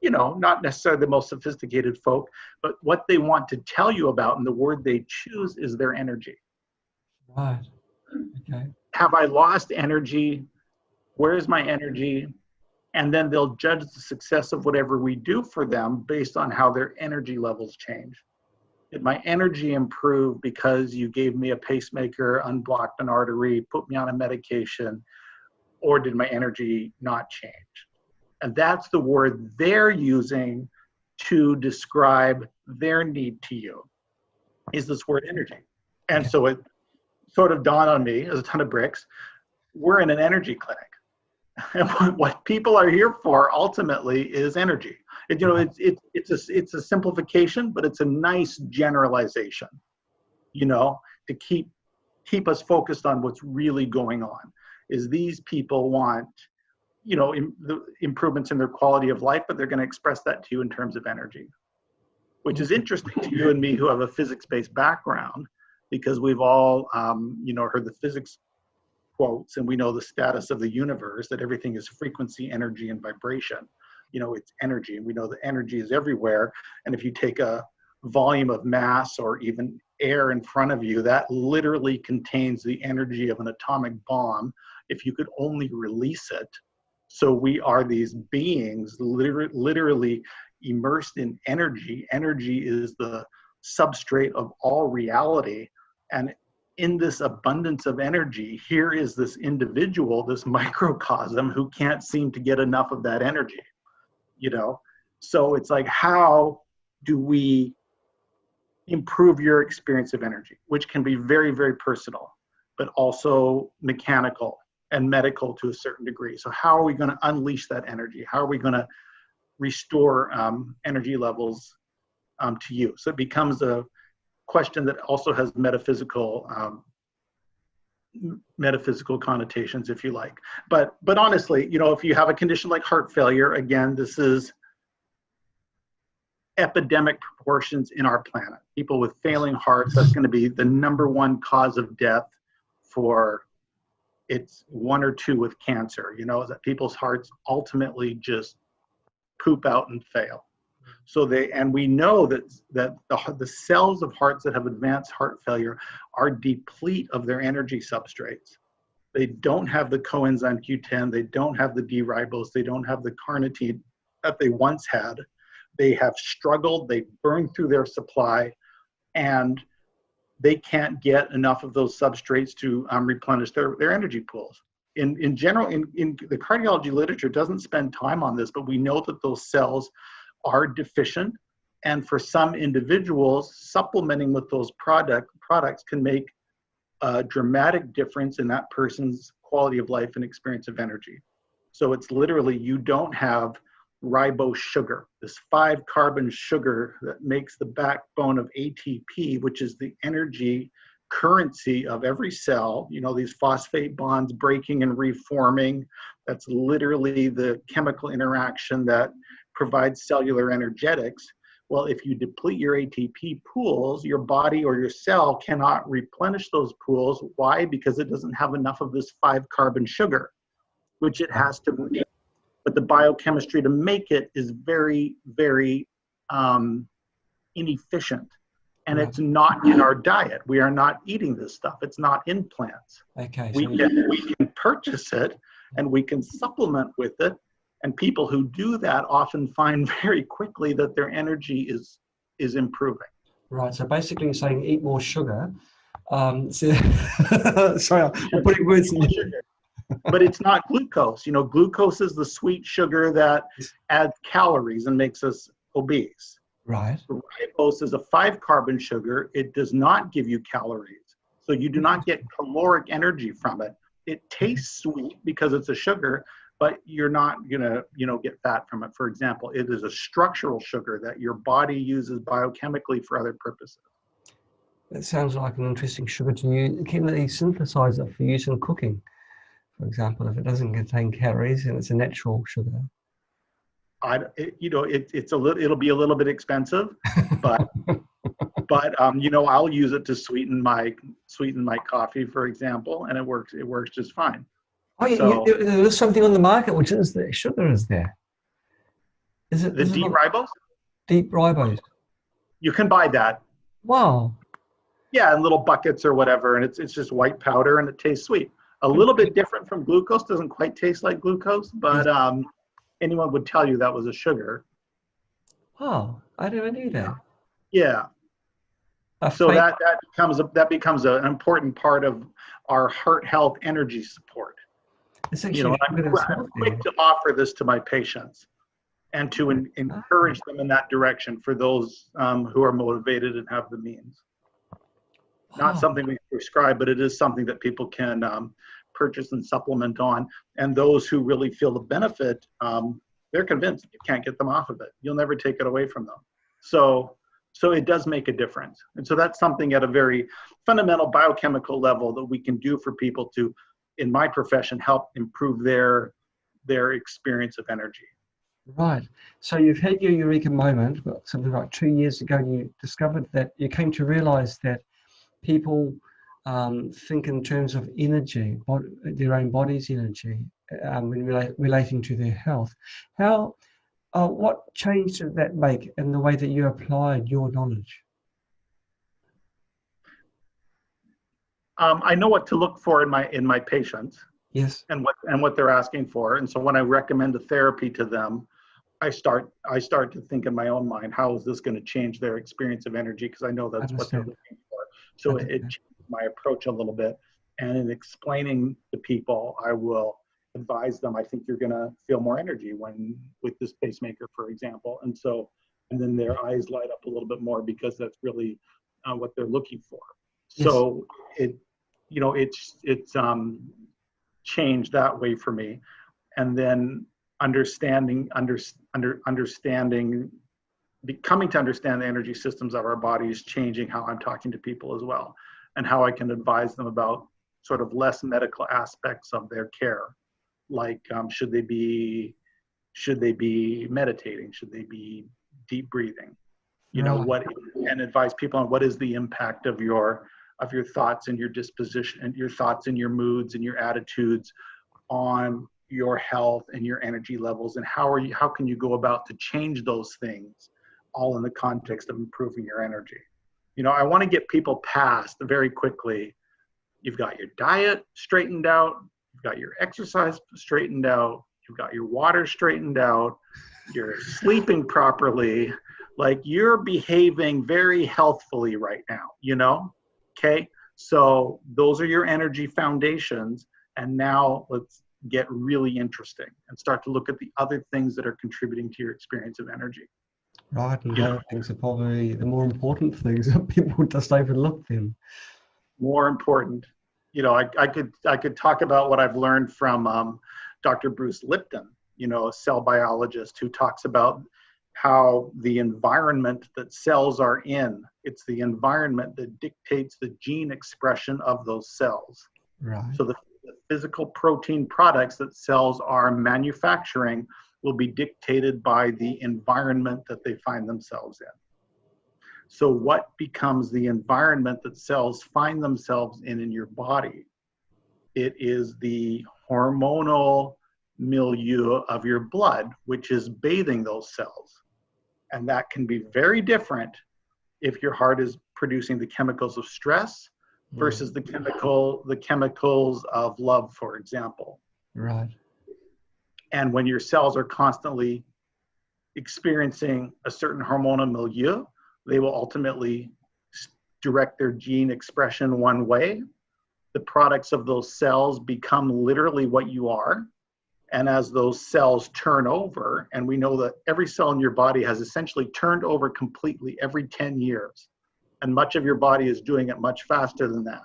Speaker 2: not necessarily the most sophisticated folk, but what they want to tell you about, and the word they choose is their energy.
Speaker 1: Right. Okay.
Speaker 2: Have I lost energy? Where's my energy? And then they'll judge the success of whatever we do for them based on how their energy levels change. Did my energy improve because you gave me a pacemaker, unblocked an artery, put me on a medication, or did my energy not change? And that's the word they're using to describe their need to you, is this word energy. And so it sort of dawned on me as a ton of bricks, we're in an energy clinic. And what people are here for ultimately is energy. It's a simplification, but it's a nice generalization, to keep us focused on what's really going on. is these people want, the improvements in their quality of life, but they're going to express that to you in terms of energy, which is interesting to you and me who have a physics-based background, because we've all, heard the physics quotes, and we know the status of the universe, that everything is frequency, energy, and vibration. It's energy, and we know that energy is everywhere. And if you take a volume of mass or even air in front of you, that literally contains the energy of an atomic bomb if you could only release it. So we are these beings literally immersed in energy. Energy is the substrate of all reality. And in this abundance of energy, here is this individual, this microcosm, who can't seem to get enough of that energy, So it's like, how do we improve your experience of energy, which can be very, very personal, but also mechanical and medical to a certain degree. So how are we going to unleash that energy? How are we going to restore energy levels to you? So it becomes a question that also has metaphysical connotations, if you like. But honestly, if you have a condition like heart failure, again, this is epidemic proportions in our planet. People with failing hearts, that's going to be the #1 cause of death for, it's 1 or 2 with cancer, that people's hearts ultimately just poop out and fail. So we know that the cells of hearts that have advanced heart failure are deplete of their energy substrates. They don't have the coenzyme Q10, they don't have the d-ribose, they don't have the carnitine that they once had. They have struggled, they burned through their supply, and they can't get enough of those substrates to replenish their energy pools. In general, in the cardiology literature doesn't spend time on this, but we know that those cells are deficient, and for some individuals, supplementing with those products can make a dramatic difference in that person's quality of life and experience of energy. So it's literally, you don't have ribose sugar, this 5-carbon sugar that makes the backbone of ATP, which is the energy currency of every cell, these phosphate bonds breaking and reforming. That's literally the chemical interaction that provides cellular energetics. Well, if you deplete your ATP pools, your body or your cell cannot replenish those pools. Why? Because it doesn't have enough of this 5-carbon sugar, which it has to make. But the biochemistry to make it is very, very inefficient. And it's not in our diet. We are not eating this stuff. It's not in plants.
Speaker 1: Okay.
Speaker 2: We can purchase it, and we can supplement with it. And people who do that often find very quickly that their energy is improving.
Speaker 1: Right. So basically, you're saying eat more sugar. Sorry, I'm putting words in there.
Speaker 2: But it's not glucose. Glucose is the sweet sugar that adds calories and makes us obese.
Speaker 1: Right.
Speaker 2: Ribose is a 5-carbon sugar. It does not give you calories. So you do not get caloric energy from it. It tastes sweet because it's a sugar, but you're not gonna, get fat from it. For example, it is a structural sugar that your body uses biochemically for other purposes.
Speaker 1: That sounds like an interesting sugar to use. Can they synthesize it for use in cooking? For example, if it doesn't contain calories and it's a natural sugar.
Speaker 2: It'll be a little bit expensive, but I'll use it to sweeten my coffee, for example, and it works just fine.
Speaker 1: Oh, there's something on the market which is the sugar is there. Is it
Speaker 2: the d-ribose?
Speaker 1: Deep ribose.
Speaker 2: You can buy that.
Speaker 1: Wow.
Speaker 2: Yeah, in little buckets or whatever, and it's just white powder and it tastes sweet. A little bit different from glucose. Doesn't quite taste like glucose, but anyone would tell you that was a sugar.
Speaker 1: Oh, I never knew that.
Speaker 2: Yeah. So that becomes an important part of our heart health energy support. I'm quick to offer this to my patients and to encourage them in that direction for those who are motivated and have the means. Not something we prescribe, but it is something that people can purchase and supplement on. And those who really feel the benefit, they're convinced you can't get them off of it. You'll never take it away from them. So it does make a difference. And so that's something at a very fundamental biochemical level that we can do for people to in my profession, help improve their experience of energy.
Speaker 1: Right. So you've had your eureka moment, something like 2 years ago, and you discovered that you came to realize that people think in terms of energy, their own body's energy, when relating to their health. What change did that make in the way that you applied your knowledge?
Speaker 2: I know what to look for in my patients.
Speaker 1: Yes.
Speaker 2: And what they're asking for. And so when I recommend a therapy to them, I start to think in my own mind, how is this going to change their experience of energy? Because I know that's what they're looking for. So it changes my approach a little bit. And in explaining to people, I will advise them, I think you're going to feel more energy with this pacemaker, for example. And then their eyes light up a little bit more, because that's really what they're looking for.
Speaker 1: Yes.
Speaker 2: So it's changed that way for me. And then becoming to understand the energy systems of our bodies, changing how I'm talking to people as well, and how I can advise them about sort of less medical aspects of their care, like should they be meditating, should they be deep breathing, and advise people on what is the impact of your thoughts and your disposition, and your thoughts and your moods and your attitudes on your health and your energy levels, and how can you go about to change those things, all in the context of improving your energy. I want to get people past very quickly. You've got your diet straightened out, you've got your exercise straightened out, you've got your water straightened out, you're sleeping properly, like you're behaving very healthfully right now, okay? So those are your energy foundations. And now let's get really interesting and start to look at the other things that are contributing to your experience of energy.
Speaker 1: Right, and the other things are probably the more important things that people just overlook them.
Speaker 2: More important. I could talk about what I've learned from Dr. Bruce Lipton, a cell biologist, who talks about how the environment that cells are in, it's the environment that dictates the gene expression of those cells.
Speaker 1: Right.
Speaker 2: So the physical protein products that cells are manufacturing will be dictated by the environment that they find themselves in. So what becomes the environment that cells find themselves in your body? It is the hormonal milieu of your blood, which is bathing those cells. And that can be very different if your heart is producing the chemicals of stress versus the chemicals of love, for example.
Speaker 1: Right.
Speaker 2: And when your cells are constantly experiencing a certain hormonal milieu, they will ultimately direct their gene expression one way. The products of those cells become literally what you are. And as those cells turn over, and we know that every cell in your body has essentially turned over completely every 10 years. And much of your body is doing it much faster than that.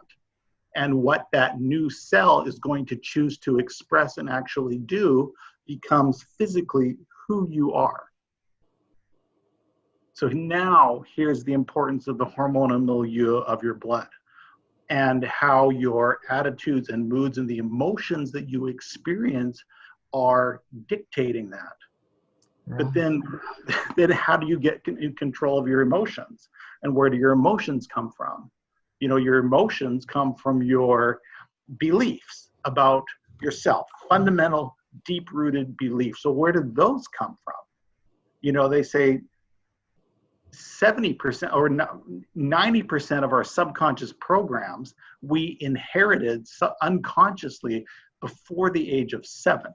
Speaker 2: And what that new cell is going to choose to express and actually do becomes physically who you are. So now here's the importance of the hormonal milieu of your blood, and how your attitudes and moods and the emotions that you experience are dictating that. Right. But then how do you get in control of your emotions? And where do your emotions come from? Your emotions come from your beliefs about yourself, fundamental, deep-rooted beliefs. So where did those come from? They say 70% or 90% of our subconscious programs we inherited unconsciously before the age of 7.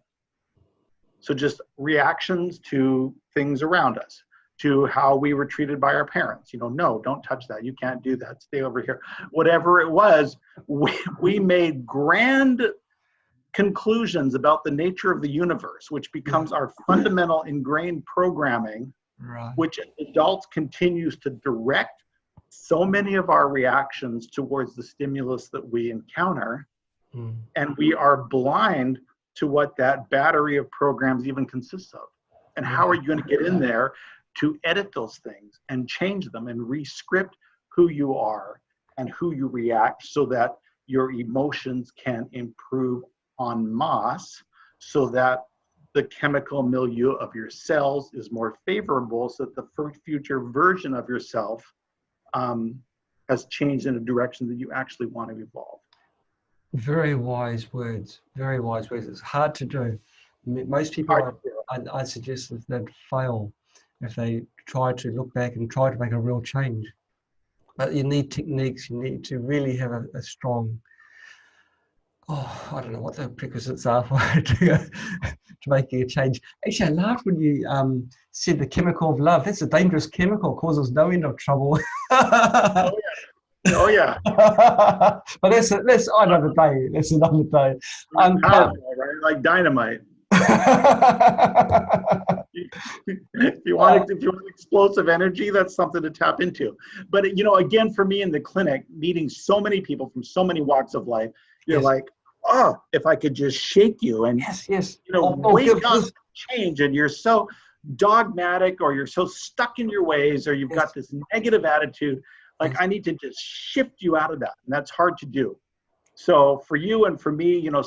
Speaker 2: So just reactions to things around us, to how we were treated by our parents. No, don't touch that. You can't do that. Stay over here. Whatever it was, we made grand conclusions about the nature of the universe, which becomes our fundamental ingrained programming, right, which adults continues to direct so many of our reactions towards the stimulus that we encounter. And we are blind to what that battery of programs even consists of. And how are you going to get in there to edit those things and change them and re-script who you are and who you react, so that your emotions can improve en masse so that the chemical milieu of your cells is more favorable, so that the future version of yourself has changed in a direction that you actually want to evolve.
Speaker 1: Very wise words. Very wise words. It's hard to do. Most people, I suggest that they'd fail if they try to look back and try to make a real change. But you need techniques. You need to really have a strong. Oh, I don't know what the prerequisites are for to making a change. Actually, I laughed when you said the chemical of love. That's a dangerous chemical, causes no end of trouble.
Speaker 2: Oh yeah. Oh yeah.
Speaker 1: But that's another day. That's another day.
Speaker 2: Powerful, right? Like dynamite. if you want explosive energy, that's something to tap into. But you know, again, for me in the clinic, meeting so many people from so many walks of life, you're like, oh, if I could just shake you and you know, wake up, change, and you're so dogmatic, or you're so stuck in your ways, or you've got this negative attitude. Like, I need to just shift you out of that, and that's hard to do. So for you and for me, you know,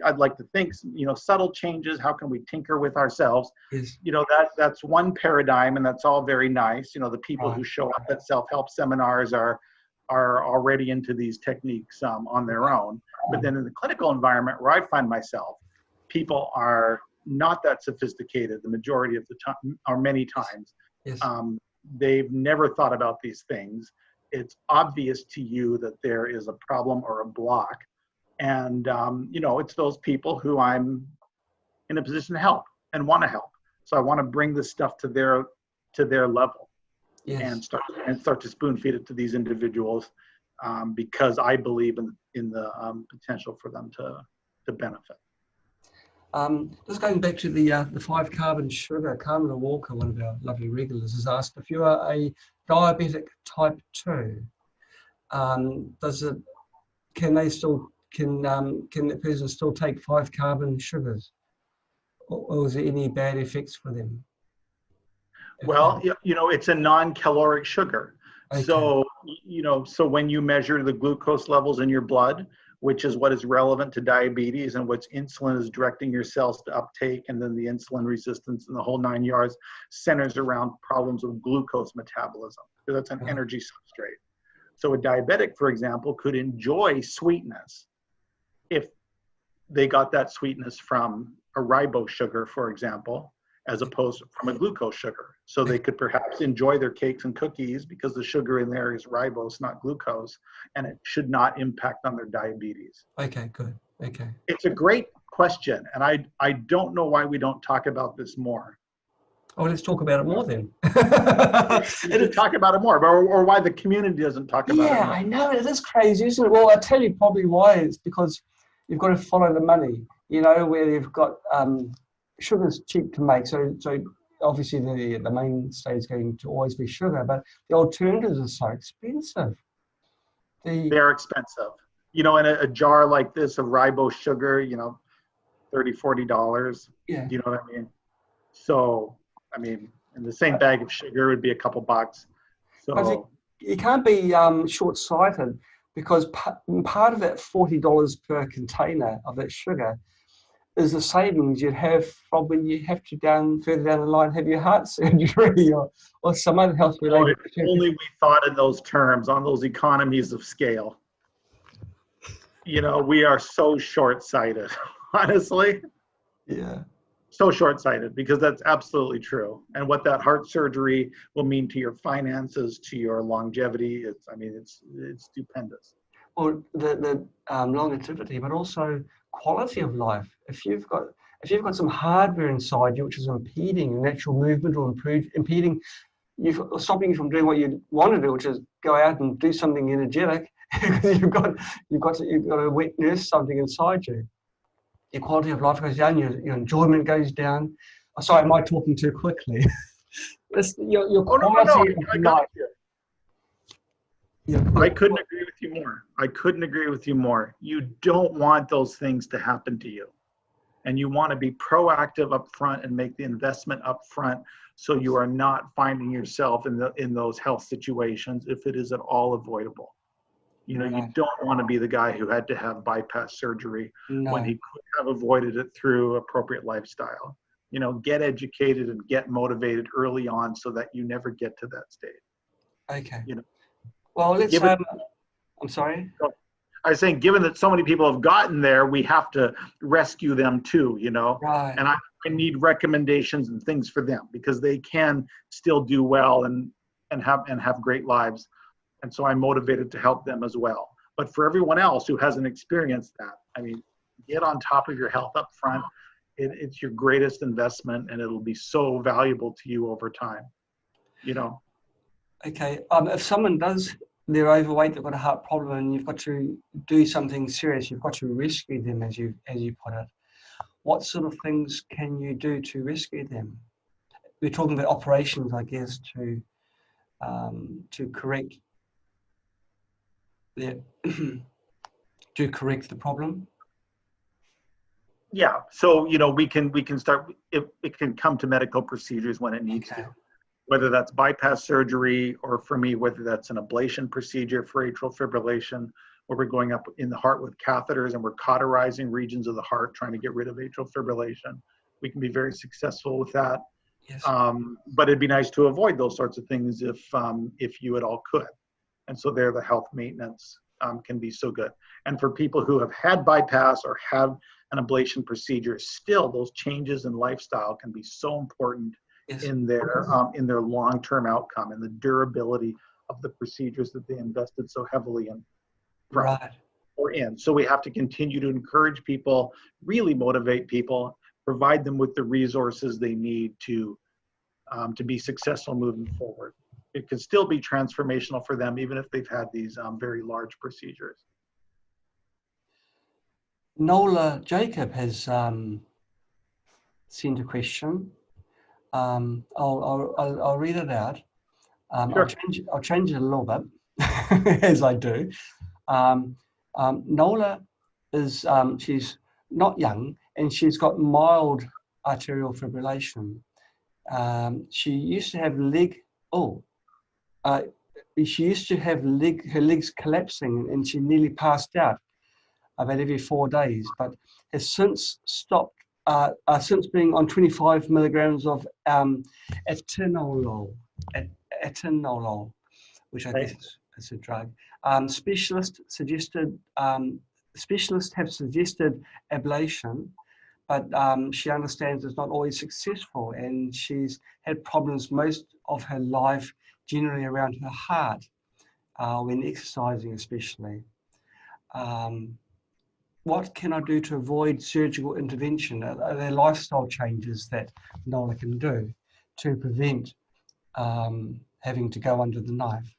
Speaker 2: I'd like to think, you know, subtle changes, how can we tinker with ourselves? You know, that's one paradigm, and that's all very nice. You know, the people who show up at self-help seminars are already into these techniques on their own. But then in the clinical environment where I find myself, people are not that sophisticated the majority of the time, or many times. They've never thought about these things. It's obvious to you that there is a problem or a block. And, you know, it's those people who I'm in a position to help and want to help. So I want to bring this stuff to their level and start to spoon feed it to these individuals because I believe in the potential for them to benefit.
Speaker 1: Just going back to the 5-carbon sugar, Carmen Walker, one of our lovely regulars, has asked if you are a diabetic type 2, can the person still take 5-carbon sugars, or is there any bad effects for them?
Speaker 2: Well, you know, it's a non-caloric sugar. So, you know, so when you measure the glucose levels in your blood, which is what is relevant to diabetes and which insulin is directing your cells to uptake, and then the insulin resistance and the whole 9 yards centers around problems of glucose metabolism. So that's an energy substrate. So a diabetic, for example, could enjoy sweetness if they got that sweetness from a ribose sugar, for example, as opposed from a glucose sugar. So they could perhaps enjoy their cakes and cookies because the sugar in there is ribose, not glucose, and it should not impact on their diabetes.
Speaker 1: Okay, good. Okay.
Speaker 2: It's a great question, and I don't know why we don't talk about this more.
Speaker 1: Oh, let's talk about it more then.
Speaker 2: Talk about it more, or why the community doesn't talk about it more.
Speaker 1: Yeah, I know, it is crazy, isn't it? Well, I'll tell you probably why. It's because you've got to follow the money, you know, where you've got sugar's cheap to make. So obviously the mainstay is going to always be sugar, but the alternatives are so expensive.
Speaker 2: They're expensive. You know, in a jar like this of ribose sugar, you know, $30, $40.
Speaker 1: Yeah.
Speaker 2: You know what I mean? So, I mean, and the same bag of sugar would be a couple bucks. So
Speaker 1: you can't be short-sighted, because part of that $40 per container of that sugar is the savings you'd have from when you have to further down the line have your heart surgery or some other health related.
Speaker 2: If only we thought in those terms, on those economies of scale. You know, we are so short-sighted, honestly.
Speaker 1: Yeah.
Speaker 2: So short-sighted, because that's absolutely true. And what that heart surgery will mean to your finances, to your longevity, it's stupendous.
Speaker 1: Well, the longevity, but also quality of life. If you've got some hardware inside you which is impeding natural movement or impeding stopping you from doing what you want to do, which is go out and do something energetic, you've got to wet nurse something inside you. Your quality of life goes down. Your enjoyment goes down. Oh, sorry, am I talking too quickly? Your quality of life.
Speaker 2: I couldn't agree with you more. I couldn't agree with you more. You don't want those things to happen to you. And you want to be proactive up front and make the investment up front, so you are not finding yourself in those health situations if it is at all avoidable. You know, you
Speaker 1: Right.
Speaker 2: don't want to be the guy who had to have bypass surgery when
Speaker 1: No.
Speaker 2: he could have avoided it through appropriate lifestyle. You know, get educated and get motivated early on so that you never get to that stage.
Speaker 1: Okay.
Speaker 2: You know,
Speaker 1: Well, let's.
Speaker 2: given
Speaker 1: I'm sorry.
Speaker 2: I was saying, given that so many people have gotten there, we have to rescue them too. You know,
Speaker 1: Right.
Speaker 2: and I need recommendations and things for them because they can still do well and have great lives. And so I'm motivated to help them as well. But for everyone else who hasn't experienced that, I mean, get on top of your health up front. It's your greatest investment, and it'll be so valuable to you over time. You know.
Speaker 1: Okay. If someone they're overweight, they've got a heart problem, and you've got to do something serious, you've got to rescue them, as you put it. What sort of things can you do to rescue them? We're talking about operations, I guess, to correct the to correct the problem.
Speaker 2: Yeah. So you know, we can start. It can come to medical procedures when it needs
Speaker 1: Okay.
Speaker 2: to, whether that's bypass surgery or for me, whether that's an ablation procedure for atrial fibrillation, where we're going up in the heart with catheters and we're cauterizing regions of the heart, trying to get rid of atrial fibrillation. We can be very successful with that.
Speaker 1: Yes.
Speaker 2: But it'd be nice to avoid those sorts of things if you at all could. And so there, the health maintenance can be so good. And for people who have had bypass or have an ablation procedure, still those changes in lifestyle can be so important
Speaker 1: Yes.
Speaker 2: in their long-term outcome and the durability of the procedures that they invested so heavily in.
Speaker 1: Right.
Speaker 2: Or in. So we have to continue to encourage people, really motivate people, provide them with the resources they need to be successful moving forward. It could still be transformational for them, even if they've had these very large procedures.
Speaker 1: Nola Jacob has sent a question. I'll read it out.
Speaker 2: Sure.
Speaker 1: I'll change it a little bit as I do. Nola is she's not young and she's got mild arterial fibrillation. She used to have her legs collapsing and she nearly passed out about every 4 days, but has since stopped, since being on 25 milligrams of atenolol, which I guess is a drug. Specialists have suggested ablation, but she understands it's not always successful, and she's had problems most of her life, generally around her heart, when exercising especially. What can I do to avoid surgical intervention? Are there lifestyle changes that Nola can do to prevent having to go under the knife?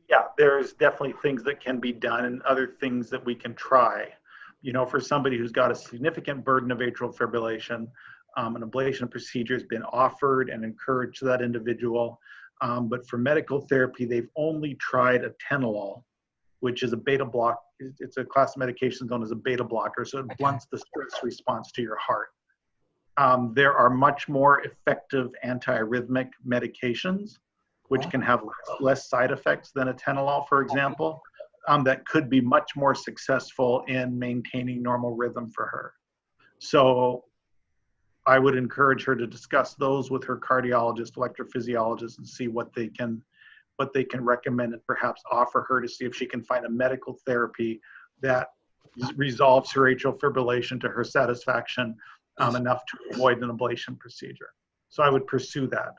Speaker 2: Yeah, there's definitely things that can be done and other things that we can try. You know, for somebody who's got a significant burden of atrial fibrillation, an ablation procedure has been offered and encouraged to that individual. But for medical therapy, they've only tried atenolol, which is a beta block. It's a class of medications known as a beta blocker, so it blunts the stress response to your heart. There are much more effective antiarrhythmic medications, which can have less side effects than atenolol, for example, that could be much more successful in maintaining normal rhythm for her. So I would encourage her to discuss those with her cardiologist, electrophysiologist, and see what they can recommend and perhaps offer her to see if she can find a medical therapy that resolves her atrial fibrillation to her satisfaction enough to avoid an ablation procedure. So I would pursue that.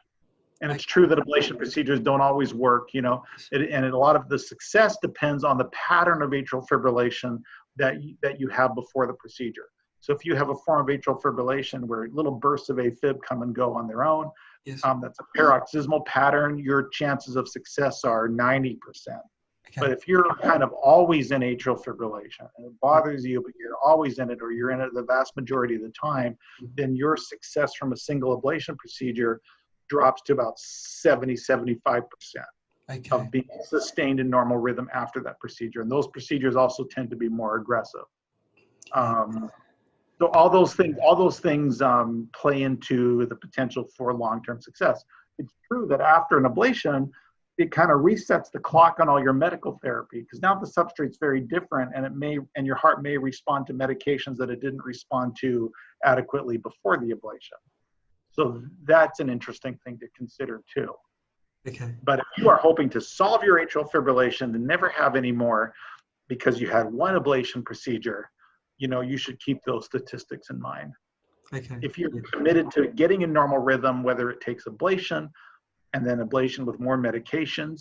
Speaker 2: And it's true that ablation procedures don't always work, you know, and a lot of the success depends on the pattern of atrial fibrillation that you have before the procedure. So if you have a form of atrial fibrillation where little bursts of AFib come and go on their own, that's a paroxysmal pattern, your chances of success are 90%. Okay. But if you're kind of always in atrial fibrillation and it bothers you, but you're always in it or you're in it the vast majority of the time, then your success from a single ablation procedure drops to about 75% of being sustained in normal rhythm after that procedure. And those procedures also tend to be more aggressive. So all those things play into the potential for long-term success. It's true that after an ablation, it kind of resets the clock on all your medical therapy, because now the substrate's very different, and your heart may respond to medications that it didn't respond to adequately before the ablation. So that's an interesting thing to consider too.
Speaker 1: Okay.
Speaker 2: But if you are hoping to solve your atrial fibrillation and never have any more because you had one ablation procedure, you should keep those statistics in mind.
Speaker 1: Okay.
Speaker 2: If you're committed to getting a normal rhythm, whether it takes ablation and then ablation with more medications,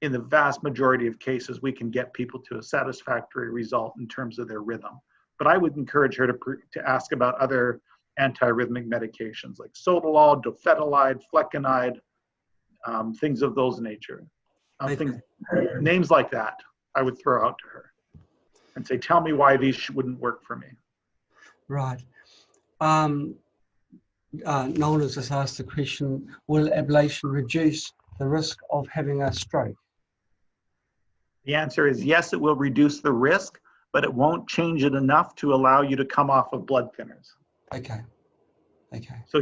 Speaker 2: in the vast majority of cases, we can get people to a satisfactory result in terms of their rhythm. But I would encourage her to ask about other antiarrhythmic medications like sotalol, dofetilide, flecainide, things of those nature. Names like that, I would throw out to her and say, tell me why these wouldn't work for me.
Speaker 1: Right. Noel has just asked the question, will ablation reduce the risk of having a stroke?
Speaker 2: The answer is yes, it will reduce the risk, but it won't change it enough to allow you to come off of blood thinners.
Speaker 1: Okay. Okay.
Speaker 2: So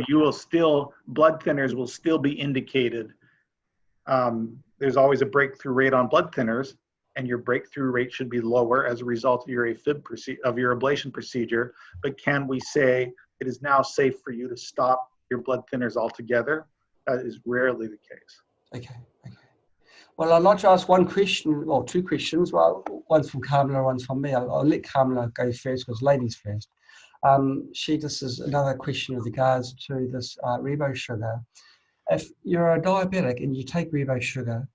Speaker 2: blood thinners will still be indicated. There's always a breakthrough rate on blood thinners, and your breakthrough rate should be lower as a result of your ablation procedure. But can we say it is now safe for you to stop your blood thinners altogether? That is rarely the case.
Speaker 1: Okay. Okay. Well, I'd like to ask one question, or two questions. Well, one's from Kamala, one's from me. I'll let Kamala go first because ladies first. This is another question with regards to this ribose sugar. If you're a diabetic and you take ribose sugar,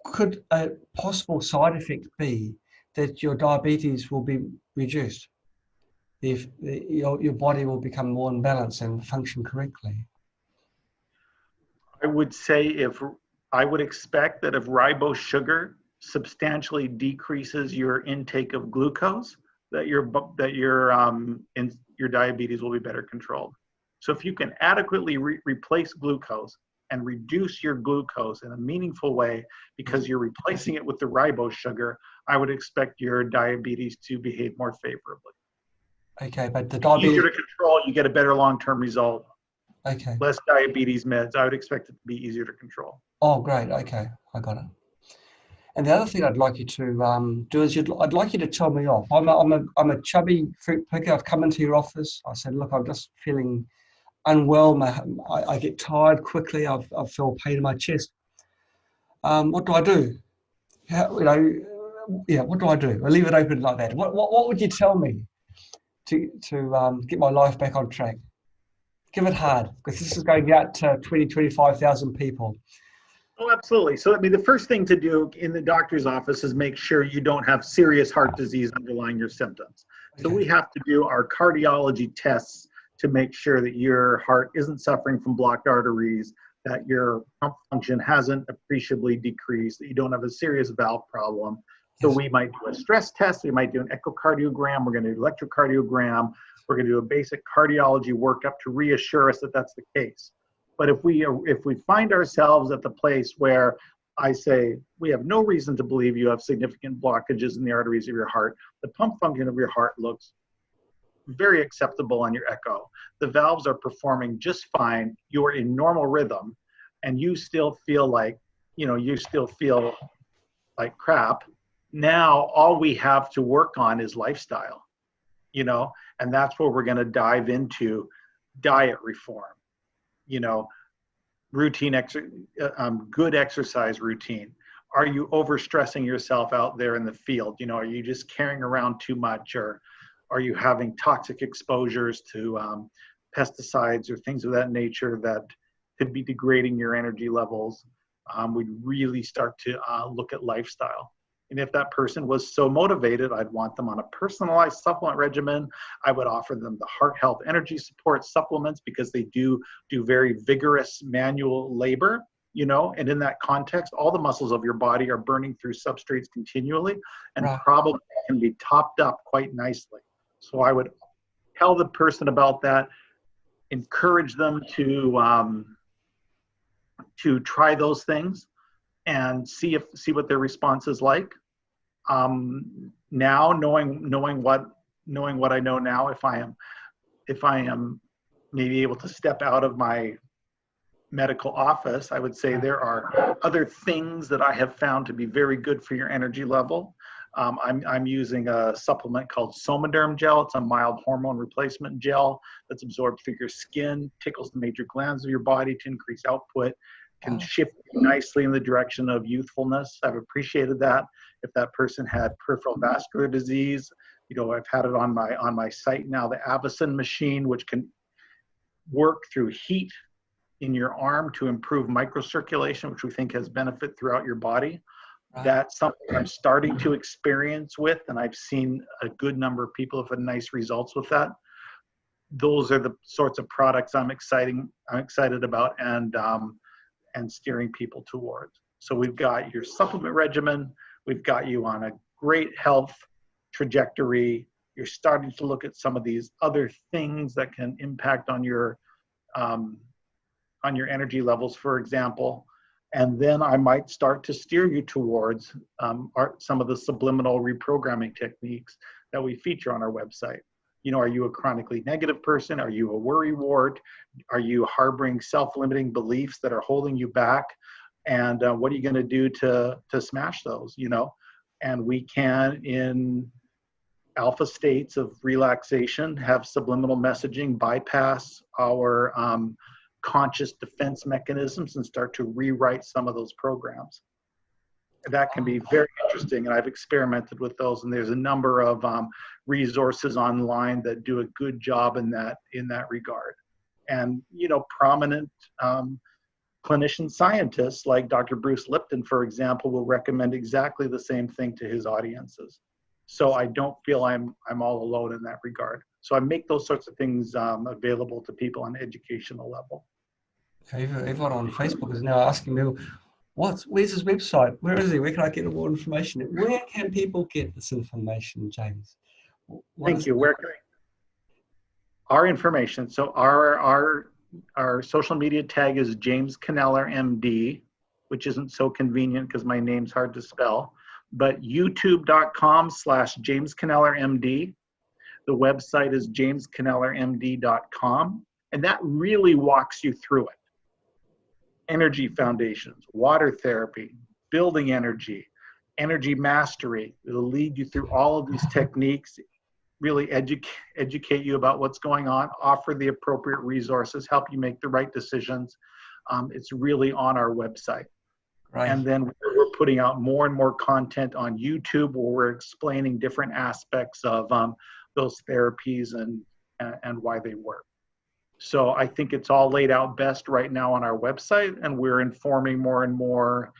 Speaker 1: could a possible side effect be that your diabetes will be reduced if your body will become more in balance and function correctly?
Speaker 2: I would say I would expect that if ribose sugar substantially decreases your intake of glucose, that your diabetes will be better controlled. So if you can adequately replace glucose and reduce your glucose in a meaningful way because you're replacing it with the ribose sugar, I would expect your diabetes to behave more favorably.
Speaker 1: Okay, but the diabetes...
Speaker 2: Easier to control, you get a better long-term result.
Speaker 1: Okay.
Speaker 2: Less diabetes meds, I would expect it to be easier to control.
Speaker 1: Oh, great. Okay, I got it. And the other thing I'd like you to do is I'd like you to tell me off. I'm a chubby fruit picker. I've come into your office. I said, look, I'm just feeling unwell. I get tired quickly. I feel pain in my chest. What do I do? What do I do? I'll leave it open like that. What would you tell me to get my life back on track? Give it hard, because this is going out to 25,000 people.
Speaker 2: Oh, absolutely. So, the first thing to do in the doctor's office is make sure you don't have serious heart disease underlying your symptoms. Okay. So we have to do our cardiology tests to make sure that your heart isn't suffering from blocked arteries, that your pump function hasn't appreciably decreased, that you don't have a serious valve problem. So we might do a stress test, we might do an echocardiogram, we're going to do electrocardiogram, we're going to do a basic cardiology workup to reassure us that that's the case. But if we find ourselves at the place where I say, we have no reason to believe you have significant blockages in the arteries of your heart, the pump function of your heart looks very acceptable on your echo, the valves are performing just fine, you're in normal rhythm, and you still feel like crap, now all we have to work on is lifestyle, and that's where we're going to dive into diet reform, routine good exercise routine. Are you overstressing yourself out there in the field? Are you just carrying around too much, or are you having toxic exposures to pesticides or things of that nature that could be degrading your energy levels? We'd really start to look at lifestyle. And if that person was so motivated, I'd want them on a personalized supplement regimen. I would offer them the heart health energy support supplements because they do very vigorous manual labor, and in that context, all the muscles of your body are burning through substrates continually and probably can be topped up quite nicely. So I would tell the person about that, encourage them to try those things and see what their response is like. Now knowing what I know now, if I am maybe able to step out of my medical office, I would say there are other things that I have found to be very good for your energy level. I'm using a supplement called Somaderm Gel. It's a mild hormone replacement gel that's absorbed through your skin, tickles the major glands of your body to increase output, can shift nicely in the direction of youthfulness. I've appreciated that. If that person had peripheral vascular disease, you know, I've had it on my site now, the Ablation machine, which can work through heat in your arm to improve microcirculation, which we think has benefit throughout your body. That's something I'm starting to experience with, and I've seen a good number of people have had nice results with that. Those are the sorts of products I'm excited about and steering people towards. So we've got your supplement regimen, we've got you on a great health trajectory. You're starting to look at some of these other things that can impact on your energy levels, for example. And then I might start to steer you towards some of the subliminal reprogramming techniques that we feature on our website. You know, are you a chronically negative person? Are you a worrywart? Are you harboring self-limiting beliefs that are holding you back? And what are you going to do to smash those, you know? And we can, in alpha states of relaxation, have subliminal messaging bypass our conscious defense mechanisms and start to rewrite some of those programs. That can be very interesting, and I've experimented with those, and there's a number of resources online that do a good job in that regard. And, you know, prominent clinician scientists like Dr. Bruce Lipton, for example, will recommend exactly the same thing to his audiences. So I don't feel I'm all alone in that regard. So I make those sorts of things available to people on an educational level.
Speaker 1: Everyone on Facebook is now asking me, where's his website? Where is he? Where can I get more information? Where can people get this information, James?
Speaker 2: Thank you. Where can our information? So our social media tag is James Kneller, MD, which isn't so convenient because my name's hard to spell. But youtube.com/James Kneller, MD. The website is jamesknellermd.com, and that really walks you through it. Energy foundations, water therapy, building energy, energy mastery. It'll lead you through all of these techniques, really educate you about what's going on, offer the appropriate resources, help you make the right decisions. It's really on our website. Right. And then we're putting out more and more content on YouTube where we're explaining different aspects of those therapies and why they work. So I think it's all laid out best right now on our website, and we're informing more and more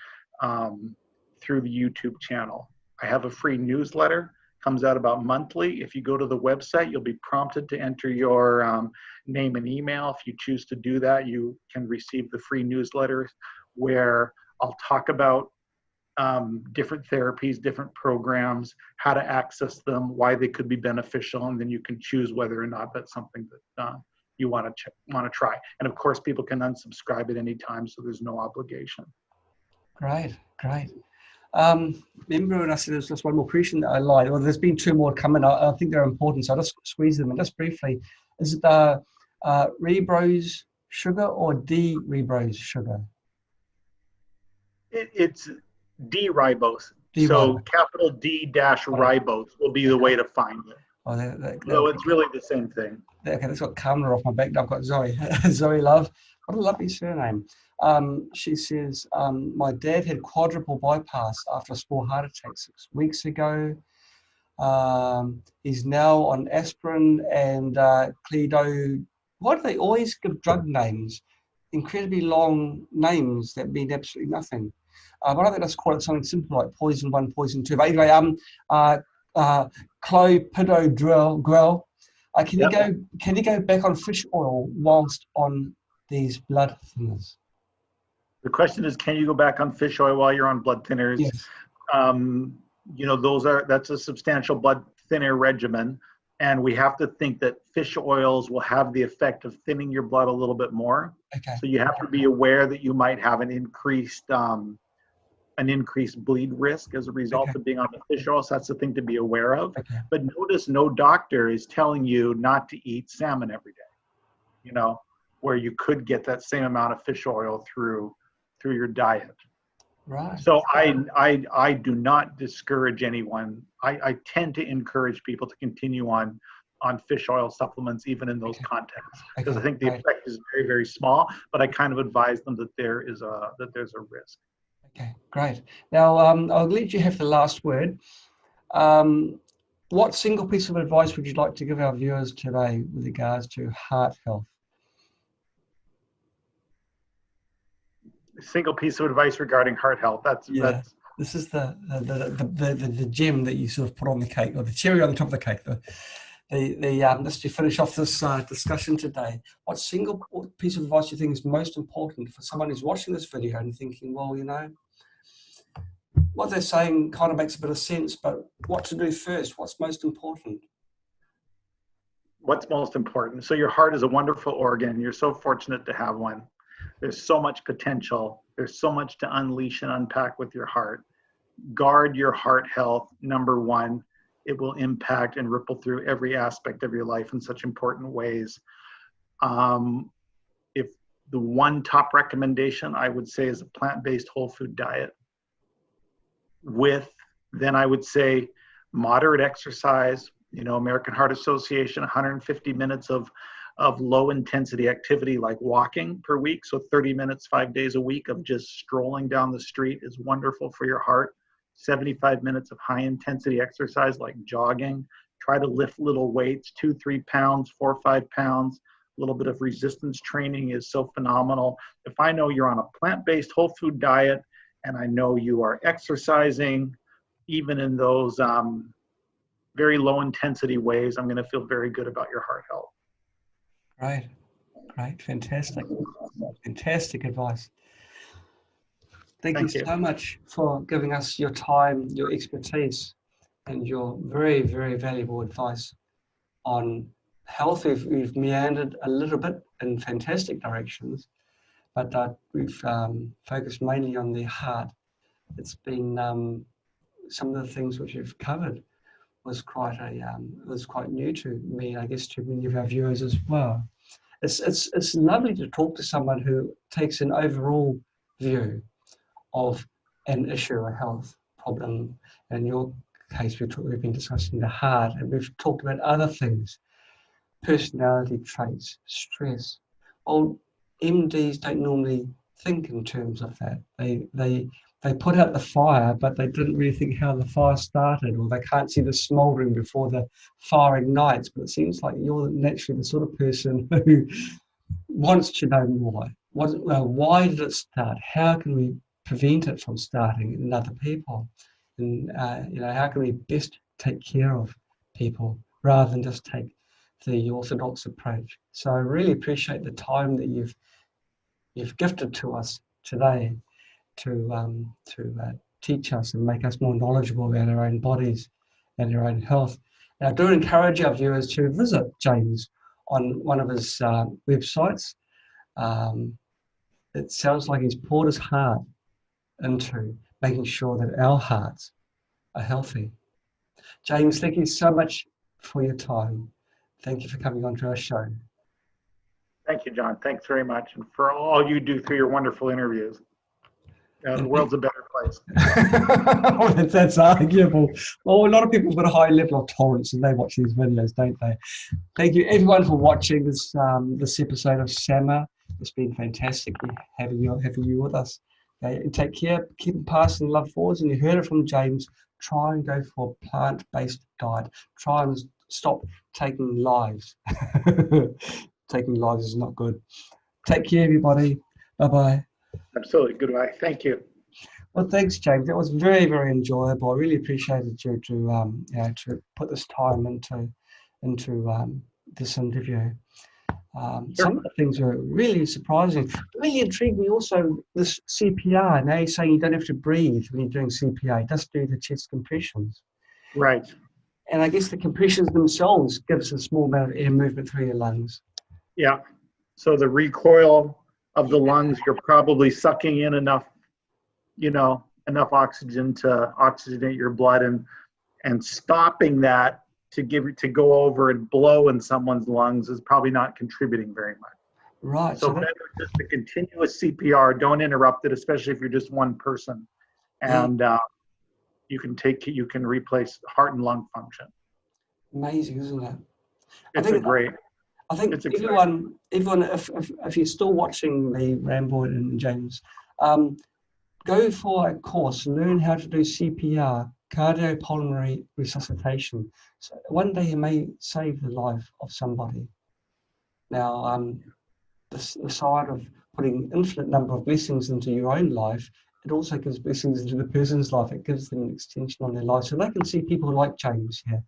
Speaker 2: through the YouTube channel. I have a free newsletter, comes out about monthly. If you go to the website, you'll be prompted to enter your name and email. If you choose to do that, you can receive the free newsletter where I'll talk about different therapies, different programs, how to access them, why they could be beneficial, and then you can choose whether or not that's something that you want to try. And of course, people can unsubscribe at any time, so there's no obligation.
Speaker 1: Great. Remember when I said there's just one more question that I lied? Well, there's been two more coming. I think they're important, so I'll just squeeze them in just briefly. Is it ribose sugar or d-ribose sugar?
Speaker 2: It's d-ribose. So capital D-ribose will be the way to find it. No, it's really the same thing.
Speaker 1: Okay, that's got Kamala off my back. Now I've got Zoe. Zoe Love. What a lovely surname. She says, my dad had quadruple bypass after a small heart attack 6 weeks ago. He's now on aspirin and Cledo. Why do they always give drug names? Incredibly long names that mean absolutely nothing. Why don't they just call it something simple like poison 1, poison 2? But anyway, clopidogrel. Can you go back on fish oil whilst on these blood thinners?
Speaker 2: The question is, can you go back on fish oil while you're on blood thinners?
Speaker 1: Yes.
Speaker 2: You know, that's a substantial blood thinner regimen, and we have to think that fish oils will have the effect of thinning your blood a little bit more.
Speaker 1: Okay.
Speaker 2: So you have to be aware that you might have an increased bleed risk as a result of being on the fish oil. So that's the thing to be aware of. Okay. But notice no doctor is telling you not to eat salmon every day. You know, where you could get that same amount of fish oil through your diet.
Speaker 1: Right.
Speaker 2: So I do not discourage anyone. I tend to encourage people to continue on fish oil supplements, even in those contexts, because I think the effect is very, very small, but I kind of advise them that there's a risk.
Speaker 1: Okay, great. Now, I'll let you have the last word. What single piece of advice would you like to give our viewers today with regards to heart health?
Speaker 2: A single piece of advice regarding heart health. That's
Speaker 1: this is the gem that you sort of put on the cake, or the cherry on the top of the cake. Just to finish off this discussion today, what single piece of advice do you think is most important for someone who's watching this video and thinking, well, you know, what they're saying kind of makes a bit of sense, but what to do first? What's most important?
Speaker 2: What's most important? So your heart is a wonderful organ. You're so fortunate to have one. There's so much potential. There's so much to unleash and unpack with your heart. Guard your heart health, number one. It will impact and ripple through every aspect of your life in such important ways. If the one top recommendation I would say is a plant-based whole food diet, then I would say moderate exercise. You know, American Heart Association, 150 minutes of low intensity activity like walking per week. So 30 minutes, 5 days a week of just strolling down the street is wonderful for your heart. 75 minutes of high intensity exercise like jogging. Try to lift little weights, 2-3 pounds, 4 or 5 pounds. A little bit of resistance training is so phenomenal. If I know you're on a plant-based whole food diet and I know you are exercising, even in those very low intensity ways, I'm going to feel very good about your heart health.
Speaker 1: Right, fantastic advice. Thank you so much for giving us your time, your expertise, and your very, very valuable advice on health. We've meandered a little bit in fantastic directions, but we've focused mainly on the heart. It's been some of the things which you've covered was quite new to me, I guess to many of our viewers as well. It's lovely to talk to someone who takes an overall view of an issue, a health problem. In your case, we've been discussing the heart, and we've talked about other things, personality traits, stress. Well, MDs don't normally think in terms of that. They put out the fire, but they didn't really think how the fire started, or they can't see the smouldering before the fire ignites. But it seems like you're naturally the sort of person who wants to know more. Why did it start? How can we prevent it from starting in other people? And how can we best take care of people rather than just take the orthodox approach? So I really appreciate the time that you've gifted to us today to teach us and make us more knowledgeable about our own bodies and our own health. Now, I do encourage our viewers to visit James on one of his websites. It sounds like he's poured his heart into making sure that our hearts are healthy. James, thank you so much for your time. Thank you for coming on to our show.
Speaker 2: Thank you, John. Thanks very much. And for all you do through your wonderful interviews. The world's a better place.
Speaker 1: Well, that's arguable. Well, a lot of people have got a high level of tolerance and they watch these videos, don't they? Thank you everyone for watching this episode of SAMA. It's been fantastic having you with us. Okay, take care, keep passing love forwards, and you heard it from James. Try and go for a plant-based diet. Try and stop taking lives. Taking lives is not good. Take care, everybody. Bye-bye.
Speaker 2: Absolutely. Goodbye. Thank you.
Speaker 1: Well, thanks, James. That was very, very enjoyable. I really appreciated you to put this time into this interview.
Speaker 2: Sure.
Speaker 1: Some of the things were really surprising. Really intrigued me also this CPR. Now you're saying you don't have to breathe when you're doing CPR. Just do the chest compressions.
Speaker 2: Right.
Speaker 1: And I guess the compressions themselves gives a small amount of air movement through your lungs.
Speaker 2: Yeah. So the recoil of the lungs, you're probably sucking in enough oxygen to oxygenate your blood, and stopping that to go over and blow in someone's lungs is probably not contributing very much.
Speaker 1: Right.
Speaker 2: So better just a continuous CPR. Don't interrupt it, especially if you're just one person. And you can replace heart and lung function.
Speaker 1: Amazing, isn't it? I think
Speaker 2: it's
Speaker 1: everyone, if you're still watching me, Rambo and James, go for a course, learn how to do CPR, cardiopulmonary resuscitation. So one day you may save the life of somebody. Now, the side of putting infinite number of blessings into your own life, it also gives blessings into the person's life. It gives them an extension on their life. So they can see people like James here,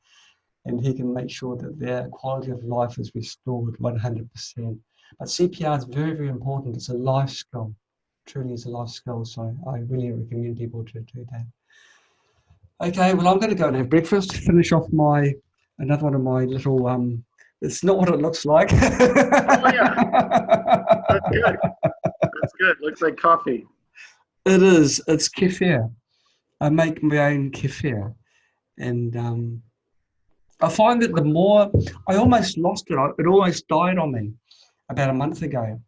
Speaker 1: and he can make sure that their quality of life is restored 100%. But CPR is very, very important. It's a life skill. Truly is a life skill. So I really recommend people to do that. Okay, well, I'm going to go and have breakfast, finish off another one of my little, it's not what it looks like.
Speaker 2: Oh, yeah. That's good. That's good. Looks like coffee.
Speaker 1: It is. It's kefir. I make my own kefir. And I find that the more, I almost lost it. It almost died on me about a month ago.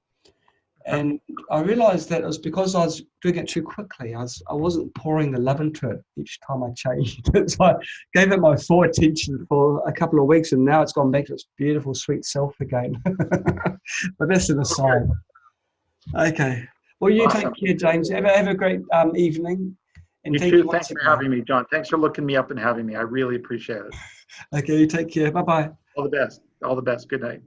Speaker 1: And I realized that it was because I was doing it too quickly. I wasn't pouring the love into it each time I changed it. So I gave it my full attention for a couple of weeks, and now it's gone back to its beautiful, sweet self again. But that's an aside. Okay. Well, you
Speaker 2: Awesome.
Speaker 1: take care, James. Have a great evening. And
Speaker 2: you too. Thanks for having me, John. Thanks for looking me up and having me. I really appreciate it.
Speaker 1: Okay, you take care. Bye-bye.
Speaker 2: All the best. All the best. Good night.